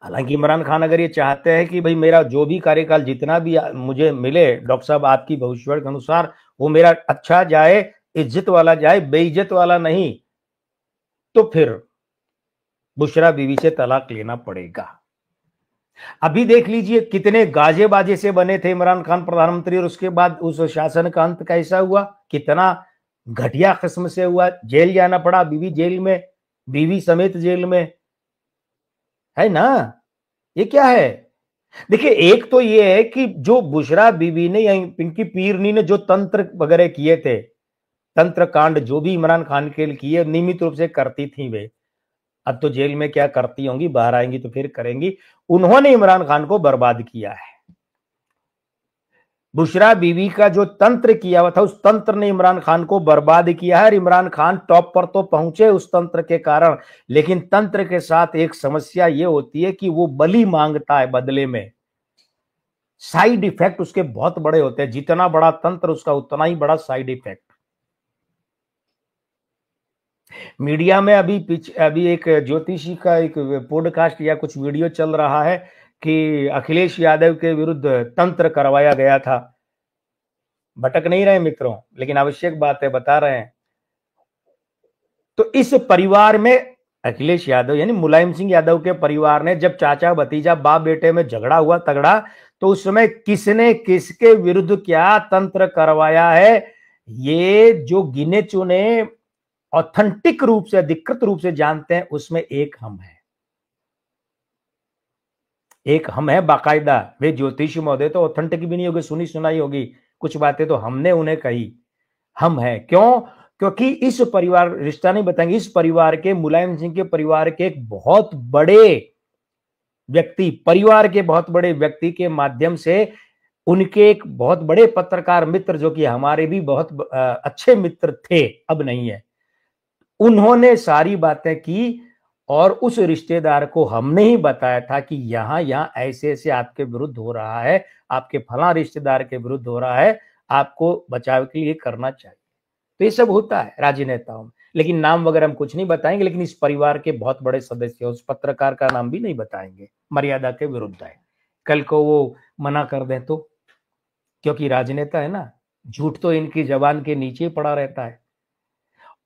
हालांकि इमरान खान अगर ये चाहते हैं कि भाई मेरा जो भी कार्यकाल जितना भी मुझे मिले, डॉक्टर साहब आपकी भविष्यवाणी के अनुसार, वो मेरा अच्छा जाए, इज्जत वाला जाए, बेइज्जत वाला नहीं, तो फिर बुशरा बीवी से तलाक लेना पड़ेगा। अभी देख लीजिए कितने गाजे बाजे से बने थे इमरान खान प्रधानमंत्री, और उसके बाद उस शासन का अंत कैसा हुआ, कितना घटिया किस्म से हुआ। जेल जाना पड़ा, बीवी जेल में, बीवी समेत जेल में, है ना। ये क्या है? देखिए, एक तो ये है कि जो बुशरा बीवी ने या पिंकी पीरनी ने जो तंत्र वगैरह किए थे, तंत्र कांड जो भी इमरान खान के लिए किए, नियमित रूप से करती थी वे। अब तो जेल में क्या करती होंगी, बाहर आएंगी तो फिर करेंगी। उन्होंने इमरान खान को बर्बाद किया है। बुशरा बीवी का जो तंत्र किया हुआ था, उस तंत्र ने इमरान खान को बर्बाद किया है। और इमरान खान टॉप पर तो पहुंचे उस तंत्र के कारण, लेकिन तंत्र के साथ एक समस्या ये होती है कि वो बलि मांगता है बदले में। साइड इफेक्ट उसके बहुत बड़े होते हैं, जितना बड़ा तंत्र उसका उतना ही बड़ा साइड इफेक्ट। मीडिया में अभी एक ज्योतिषी का एक पॉडकास्ट या कुछ वीडियो चल रहा है कि अखिलेश यादव के विरुद्ध तंत्र करवाया गया था। भटक नहीं रहे मित्रों, लेकिन आवश्यक बात है, बता रहे हैं। तो इस परिवार में अखिलेश यादव यानी मुलायम सिंह यादव के परिवार ने, जब चाचा भतीजा बाप बेटे में झगड़ा हुआ तगड़ा, तो उस समय किसने किसके विरुद्ध क्या तंत्र करवाया है, ये जो गिने चुने ऑथेंटिक रूप से, अधिकृत रूप से जानते हैं, उसमें एक हम है। एक हम है बाकायदा। वे ज्योतिषी महोदय तो ऑथेंटिक भी नहीं होगी, सुनी सुनाई होगी, कुछ बातें तो हमने उन्हें कही। हम है क्यों? क्योंकि इस परिवार, रिश्ता नहीं बताएंगे, इस परिवार के, मुलायम सिंह के परिवार के एक बहुत बड़े व्यक्ति, परिवार के बहुत बड़े व्यक्ति के माध्यम से उनके एक बहुत बड़े पत्रकार मित्र, जो कि हमारे भी बहुत अच्छे मित्र थे, अब नहीं है, उन्होंने सारी बातें की। और उस रिश्तेदार को हमने ही बताया था कि यहां ऐसे ऐसे आपके विरुद्ध हो रहा है, आपके फला रिश्तेदार के विरुद्ध हो रहा है, आपको बचाव के लिए करना चाहिए। तो ये सब होता है राजनेताओं में, लेकिन नाम वगैरह हम कुछ नहीं बताएंगे। लेकिन इस परिवार के बहुत बड़े सदस्य, उस पत्रकार का नाम भी नहीं बताएंगे, मर्यादा के विरुद्ध है। कल को वो मना कर दें तो, क्योंकि राजनेता है ना, झूठ तो इनकी जबान के नीचे पड़ा रहता है।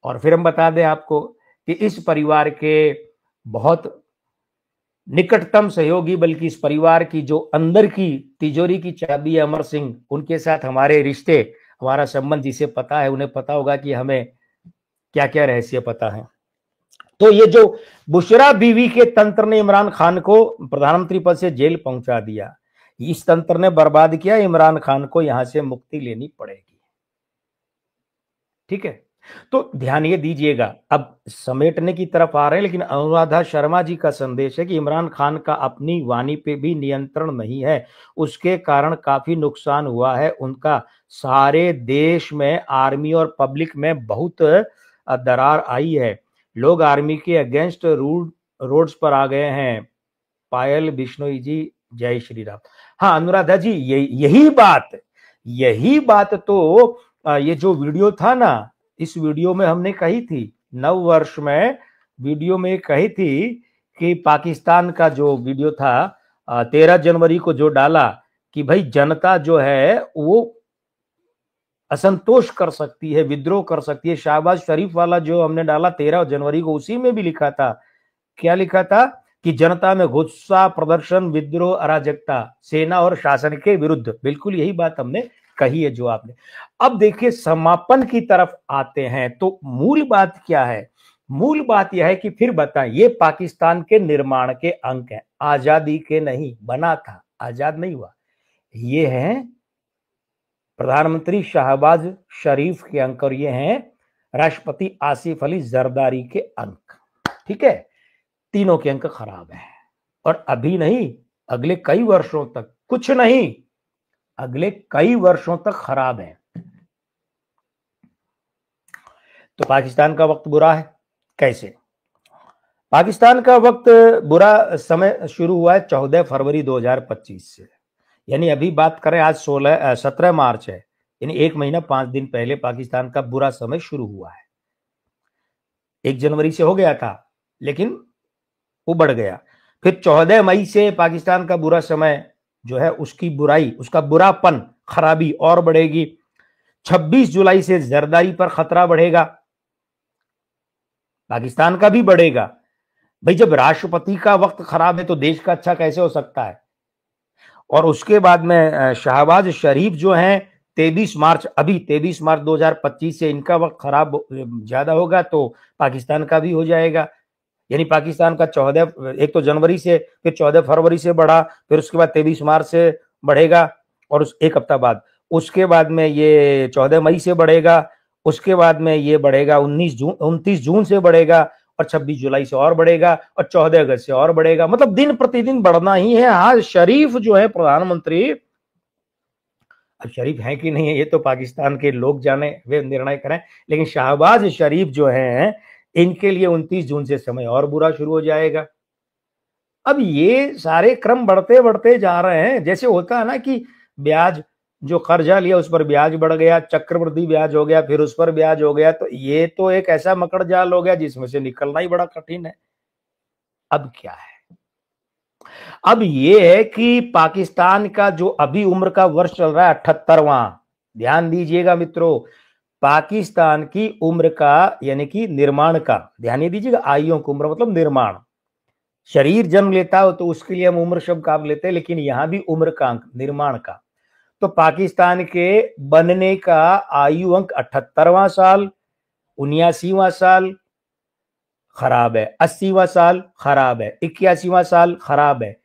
और फिर हम बता दें आपको कि इस परिवार के बहुत निकटतम सहयोगी, बल्कि इस परिवार की जो अंदर की तिजोरी की चाबी है, अमर सिंह, उनके साथ हमारे रिश्ते, हमारा संबंध जिसे पता है, उन्हें पता होगा कि हमें क्या क्या रहस्य पता है। तो ये जो बुशरा बीवी के तंत्र ने इमरान खान को प्रधानमंत्री पद से जेल पहुंचा दिया, इस तंत्र ने बर्बाद किया। इमरान खान को यहां से मुक्ति लेनी पड़ेगी, ठीक है। तो ध्यान ये दीजिएगा, अब समेटने की तरफ आ रहे हैं, लेकिन अनुराधा शर्मा जी का संदेश है कि इमरान खान का अपनी वाणी पे भी नियंत्रण नहीं है, उसके कारण काफी नुकसान हुआ है उनका। सारे देश में आर्मी और पब्लिक में बहुत दरार आई है, लोग आर्मी के अगेंस्ट रोड्स पर आ गए हैं। पायल बिश्नोई जी, जय श्री राम। हाँ अनुराधा जी, यही बात तो ये जो वीडियो था ना, इस वीडियो में हमने कही थी, नव वर्ष में वीडियो में कही थी कि पाकिस्तान का जो वीडियो था 13 जनवरी को जो डाला कि भाई जनता जो है वो असंतोष कर सकती है, विद्रोह कर सकती है। शहबाज शरीफ वाला जो हमने डाला 13 जनवरी को, उसी में भी लिखा था, क्या लिखा था कि जनता में गुस्सा, प्रदर्शन, विद्रोह, अराजकता, सेना और शासन के विरुद्ध। बिल्कुल यही बात हमने कही है जो आपने। अब देखिए समापन की तरफ आते हैं, तो मूल बात क्या है? मूल बात यह है कि फिर बताएं, ये पाकिस्तान के निर्माण के अंक हैं, आजादी के नहीं। बना था, आजाद नहीं हुआ। ये हैं प्रधानमंत्री शहबाज शरीफ के अंक और ये हैं राष्ट्रपति आसिफ अली जरदारी के अंक। ठीक है, तीनों के अंक खराब हैं और अभी नहीं, अगले कई वर्षों तक, कुछ नहीं, अगले कई वर्षों तक खराब है। तो पाकिस्तान का वक्त बुरा है। कैसे? पाकिस्तान का वक्त बुरा समय शुरू हुआ है 14 फरवरी 2025 से, यानी अभी बात करें आज 17 मार्च है, यानी 1 महीना 5 दिन पहले पाकिस्तान का बुरा समय शुरू हुआ है। 1 जनवरी से हो गया था लेकिन वो बढ़ गया। फिर 14 मई से पाकिस्तान का बुरा समय जो है, उसकी बुराई, उसका बुरापन, खराबी और बढ़ेगी। 26 जुलाई से जरदारी पर खतरा बढ़ेगा, पाकिस्तान का भी बढ़ेगा। भाई जब राष्ट्रपति का वक्त खराब है तो देश का अच्छा कैसे हो सकता है? और उसके बाद में शहबाज शरीफ जो हैं 23 मार्च, अभी 23 मार्च 2025 से इनका वक्त खराब ज्यादा होगा तो पाकिस्तान का भी हो जाएगा। यानी पाकिस्तान का 14, एक तो जनवरी से, फिर 14 फरवरी से बढ़ा, फिर उसके बाद 23 मार्च से बढ़ेगा और उस एक हफ्ता बाद, उसके बाद में ये 14 मई से बढ़ेगा, उसके बाद में ये बढ़ेगा 29 जून से बढ़ेगा और 26 जुलाई से और बढ़ेगा और 14 अगस्त से और बढ़ेगा। मतलब दिन प्रतिदिन बढ़ना ही है। हाँ, शरीफ जो है प्रधानमंत्री, अब शरीफ है कि नहीं है ये तो पाकिस्तान के लोग जाने, वे निर्णय करें, लेकिन शहबाज शरीफ जो है इनके लिए 29 जून से समय और बुरा शुरू हो जाएगा। अब ये सारे क्रम बढ़ते बढ़ते जा रहे हैं। जैसे होता है ना कि ब्याज, जो कर्जा लिया उस पर ब्याज बढ़ गया, चक्रवृद्धि ब्याज हो गया, फिर उस पर ब्याज हो गया, तो ये तो एक ऐसा मकड़ जाल हो गया जिसमें से निकलना ही बड़ा कठिन है। अब क्या है? अब ये है कि पाकिस्तान का जो अभी उम्र का वर्ष चल रहा है 78वां, ध्यान दीजिएगा मित्रों, पाकिस्तान की उम्र का, यानी कि निर्माण का, ध्यान दीजिएगा, आयुओं की उम्र मतलब निर्माण। शरीर जन्म लेता हो तो उसके लिए हम उम्र शब्द काम लेते हैं, लेकिन यहां भी उम्र का अंक, निर्माण का। तो पाकिस्तान के बनने का आयु अंक 78वां साल, 79वां साल खराब है, 80वां साल खराब है, 81वां साल खराब है,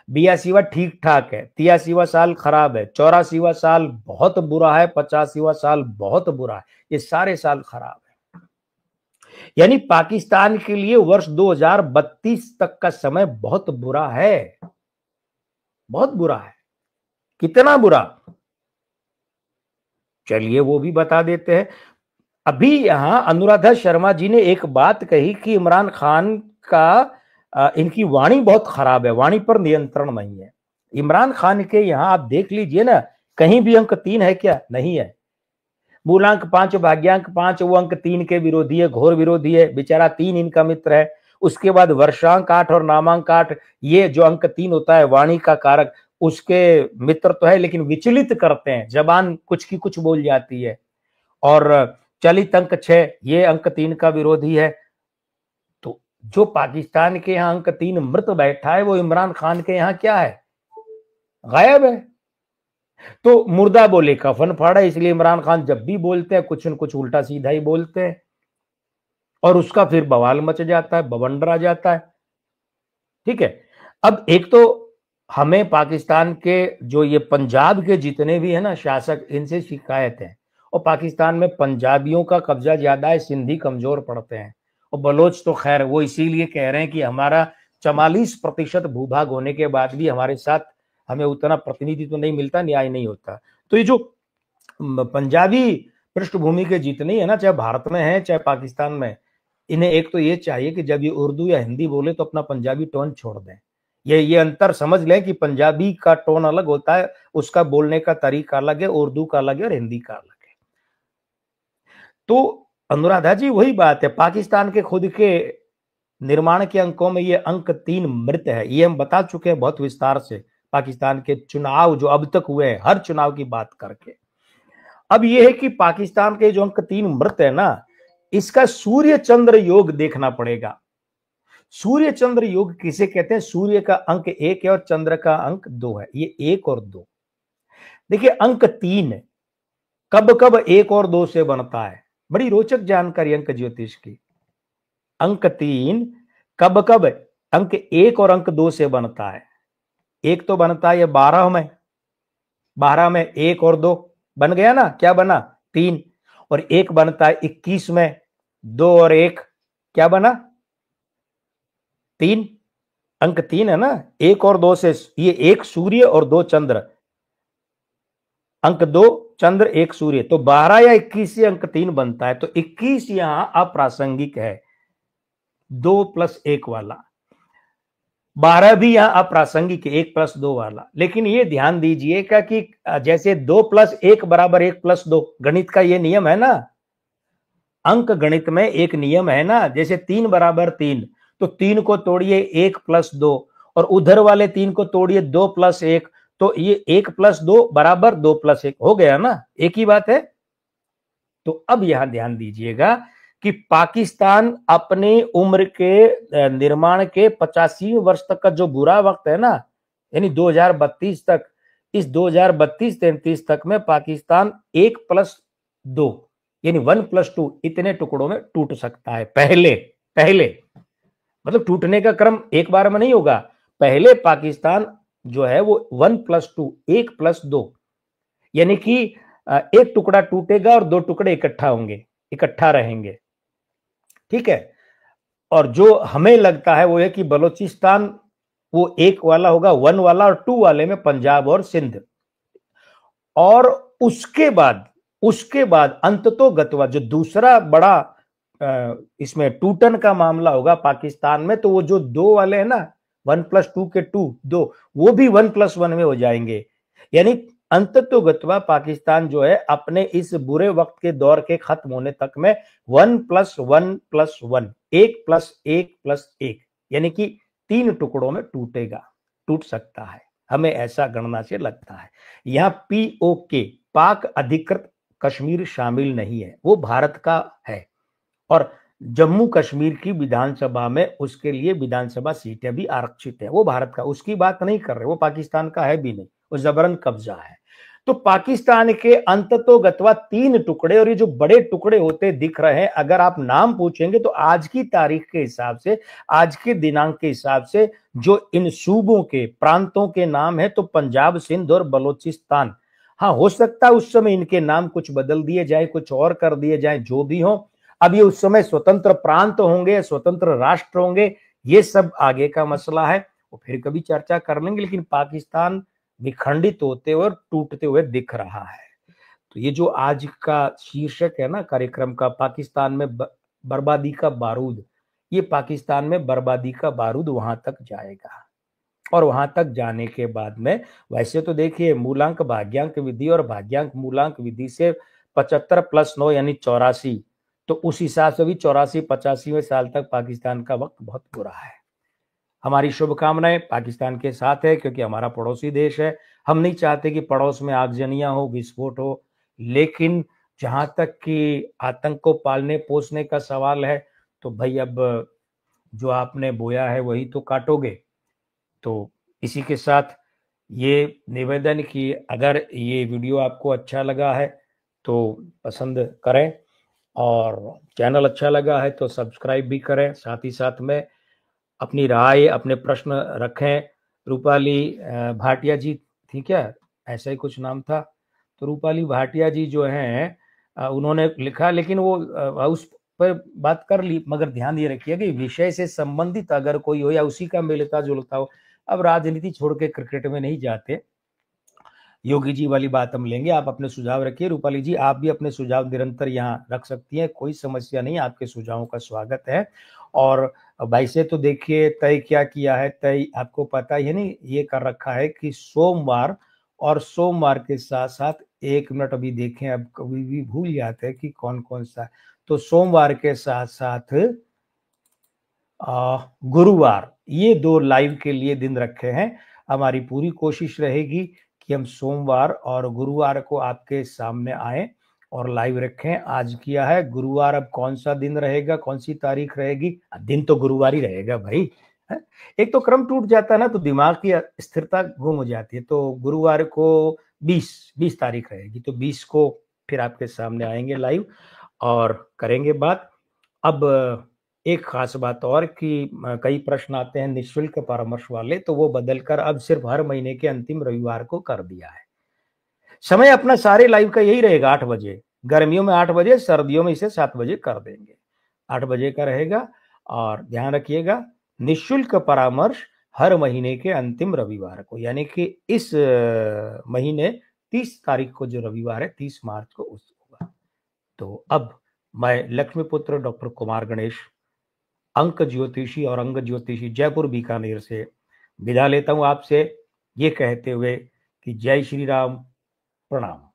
82वां ठीक ठाक है, 83वां साल खराब है, 84वां साल बहुत बुरा है, 85वां साल बहुत बुरा है। ये सारे साल खराब है। यानी पाकिस्तान के लिए वर्ष 2032 तक का समय बहुत बुरा है, बहुत बुरा है। कितना बुरा, चलिए वो भी बता देते हैं। अभी यहां अनुराधा शर्मा जी ने एक बात कही कि इमरान खान का इनकी वाणी बहुत खराब है, वाणी पर नियंत्रण नहीं है। इमरान खान के यहां आप देख लीजिए ना, कहीं भी अंक 3 है क्या? नहीं है। मूलांक 5, भाग्यांक 5, वो अंक 3 के विरोधी है, घोर विरोधी है, बेचारा 3 इनका मित्र है। उसके बाद वर्षांक 8 और नामांक 8, ये जो अंक 3 होता है वाणी का कारक, उसके मित्र तो है लेकिन विचलित करते हैं, जबान कुछ की कुछ बोल जाती है। और चलित अंक 6, ये अंक 3 का विरोधी है। तो जो पाकिस्तान के यहाँ अंक 3 मृत बैठा है, वो इमरान खान के यहाँ क्या है? गायब है। तो मुर्दा बोले कफन फाड़ा, इसलिए इमरान खान जब भी बोलते हैं कुछ न कुछ उल्टा सीधा ही बोलते हैं और उसका फिर बवाल मच जाता है, बवंडर आ जाता है। ठीक है, अब एक तो हमें पाकिस्तान के जो ये पंजाब के जितने भी है ना शासक, इनसे शिकायत है, और पाकिस्तान में पंजाबियों का कब्जा ज्यादा है, सिंधी कमजोर पड़ते हैं, और बलोच तो खैर वो इसीलिए कह रहे हैं कि हमारा 44% भूभाग होने के बाद भी हमारे साथ हमें उतना प्रतिनिधित्व नहीं मिलता, न्याय नहीं होता। तो ये जो पंजाबी पृष्ठभूमि के जितने है ना, चाहे भारत में है चाहे पाकिस्तान में, इन्हें एक तो ये चाहिए कि जब ये उर्दू या हिंदी बोले तो अपना पंजाबी टोन छोड़ दें। ये अंतर समझ लें कि पंजाबी का टोन अलग होता है, उसका बोलने का तरीका अलग है, उर्दू का अलग है और हिंदी का अलग है। तो अनुराधा जी वही बात है, पाकिस्तान के खुद के निर्माण के अंकों में ये अंक 3 मृत है, ये हम बता चुके हैं बहुत विस्तार से पाकिस्तान के चुनाव जो अब तक हुए हैं, हर चुनाव की बात करके। अब ये है कि पाकिस्तान के जो अंक 3 मृत है ना, इसका सूर्य चंद्र योग देखना पड़ेगा। सूर्य चंद्र योग किसे कहते हैं? सूर्य का अंक 1 है और चंद्र का अंक 2 है, ये 1 और 2। देखिए अंक 3 कब कब 1 और 2 से बनता है, बड़ी रोचक जानकारी अंक ज्योतिष की। अंक 3 कब कब अंक 1 और अंक 2 से बनता है? एक तो बनता है 12 में, 12 में 1 और 2 बन गया ना, क्या बना? 3। और एक बनता है 21 में, 2 और 1 क्या बना? 3। अंक 3 है ना, 1 और 2 से, ये 1 सूर्य और 2 चंद्र, अंक 2 चंद्र 1 सूर्य, तो 12 या 21 से अंक 3 बनता है। तो 21 यहां अप्रासंगिक है, 2 + 1 वाला। 12 भी यहां अप्रासंगिक है, 1 + 2 वाला। लेकिन ये ध्यान दीजिएगा कि जैसे 2 + 1 = 1 + 2, गणित का ये नियम है ना, अंक गणित में एक नियम है ना, जैसे 3 = 3, तो 3 को तोड़िए 1 + 2, और उधर वाले 3 को तोड़िए 2 + 1, तो ये 1 + 2 = 2 + 1 हो गया ना, एक ही बात है। तो अब यहां ध्यान दीजिएगा कि पाकिस्तान अपनी उम्र के निर्माण के 85वें वर्ष तक का जो बुरा वक्त है ना, यानी 2032 तक, इस 2032-33 तक में पाकिस्तान 1 + 2 यानी 1 + 2 इतने टुकड़ों में टूट सकता है। पहले पहले मतलब टूटने का क्रम एक बार में नहीं होगा, पहले पाकिस्तान जो है वो 1 + 2 1 + 2 यानी कि एक टुकड़ा टूटेगा और 2 टुकड़े इकट्ठा होंगे, इकट्ठा रहेंगे, ठीक है। और जो हमें लगता है वो है कि बलूचिस्तान वो 1 वाला होगा, 1 वाला, और 2 वाले में पंजाब और सिंध। और उसके बाद अंततोगत्वा जो दूसरा बड़ा इसमें टूटन का मामला होगा पाकिस्तान में, तो वो जो 2 वाले हैं ना, 1 + 2 के 2, वो भी 1 + 1 में हो जाएंगे। यानी अंततोगत्वा पाकिस्तान जो है अपने इस बुरे वक्त के दौर के खत्म होने तक में 1 + 1 + 1 1 + 1 + 1 यानी कि 3 टुकड़ों में टूट सकता है, हमें ऐसा गणना से लगता है। यहां POK पाक अधिकृत कश्मीर शामिल नहीं है, वो भारत का है, और जम्मू कश्मीर की विधानसभा में उसके लिए विधानसभा सीटें भी आरक्षित है, वो भारत का, उसकी बात नहीं कर रहे, वो पाकिस्तान का है भी नहीं, वो जबरन कब्जा है। तो पाकिस्तान के अंततोगत्वा 3 टुकड़े, और ये जो बड़े टुकड़े होते दिख रहे हैं, अगर आप नाम पूछेंगे तो आज की तारीख के हिसाब से, आज के दिनांक के हिसाब से जो इन सूबों के प्रांतों के नाम है, तो पंजाब, सिंध और बलूचिस्तान। हाँ, हो सकता है उस समय इनके नाम कुछ बदल दिए जाए, कुछ और कर दिए जाए, जो भी हो, अब ये उस समय स्वतंत्र प्रांत होंगे, स्वतंत्र राष्ट्र होंगे, ये सब आगे का मसला है, वो फिर कभी चर्चा कर लेंगे। लेकिन पाकिस्तान विखंडित होते हुए और टूटते हुए दिख रहा है। तो ये जो आज का शीर्षक है ना कार्यक्रम का, पाकिस्तान में बर्बादी का बारूद, ये पाकिस्तान में बर्बादी का बारूद वहां तक जाएगा, और वहां तक जाने के बाद में, वैसे तो देखिए मूलांक भाग्यांक विधि और भाग्यांक मूलांक विधि से 75 + 9 यानी 84, तो उस हिसाब से भी 84-85वें साल तक पाकिस्तान का वक्त बहुत बुरा है। हमारी शुभकामनाएं पाकिस्तान के साथ है, क्योंकि हमारा पड़ोसी देश है, हम नहीं चाहते कि पड़ोस में आगजनियां हो, विस्फोट हो। लेकिन जहां तक कि आतंक को पालने पोसने का सवाल है, तो भाई अब जो आपने बोया है वही तो काटोगे। तो इसी के साथ ये निवेदन कि अगर ये वीडियो आपको अच्छा लगा है तो पसंद करें, और चैनल अच्छा लगा है तो सब्सक्राइब भी करें। साथ ही साथ में अपनी राय, अपने प्रश्न रखें। रूपाली भाटिया जी थी क्या, ऐसा ही कुछ नाम था, तो रूपाली भाटिया जी जो हैं उन्होंने लिखा, लेकिन वो उस पर बात कर ली, मगर ध्यान ये रखिए कि विषय से संबंधित अगर कोई हो या उसी का मिलता जुलता हो। अब राजनीति छोड़ के क्रिकेट में नहीं जाते। योगी जी वाली बात हम लेंगे, आप अपने सुझाव रखिए। रूपाली जी, आप भी अपने सुझाव निरंतर यहाँ रख सकती हैं, कोई समस्या नहीं, आपके सुझावों का स्वागत है। और वैसे तो देखिए तय क्या किया है, तय आपको पता ही है, नहीं ये कर रखा है कि सोमवार, और सोमवार के साथ साथ 1 मिनट अभी देखें, अब कभी भी भूल जाते हैं कि कौन कौन सा। तो सोमवार के साथ साथ गुरुवार, ये 2 लाइव के लिए दिन रखे हैं। हमारी पूरी कोशिश रहेगी कि हम सोमवार और गुरुवार को आपके सामने आए और लाइव रखें। आज किया है गुरुवार, अब कौन सा दिन रहेगा, कौन सी तारीख रहेगी? दिन तो गुरुवार ही रहेगा भाई, है? एक तो क्रम टूट जाता है ना, तो दिमाग की स्थिरता गुम हो जाती है। तो गुरुवार को 20 तारीख रहेगी, तो 20 को फिर आपके सामने आएंगे लाइव और करेंगे बात। अब एक खास बात और कि कई प्रश्न आते हैं निःशुल्क परामर्श वाले, तो वो बदलकर अब सिर्फ हर महीने के अंतिम रविवार को कर दिया है। समय अपना सारे लाइव का यही रहेगा, 8 बजे। गर्मियों में 8 बजे, सर्दियों में इसे 7 बजे कर देंगे। 8 बजे का रहेगा। और ध्यान रखिएगा, निःशुल्क परामर्श हर महीने के अंतिम रविवार को, यानी कि इस महीने 30 तारीख को जो रविवार है, 30 मार्च को उस होगा। तो अब मैं लक्ष्मीपुत्र डॉक्टर कुमार गणेश, अंक ज्योतिषी और अंग ज्योतिषी, जयपुर बीकानेर से विदा लेता हूं आपसे, ये कहते हुए कि जय श्री राम, प्रणाम।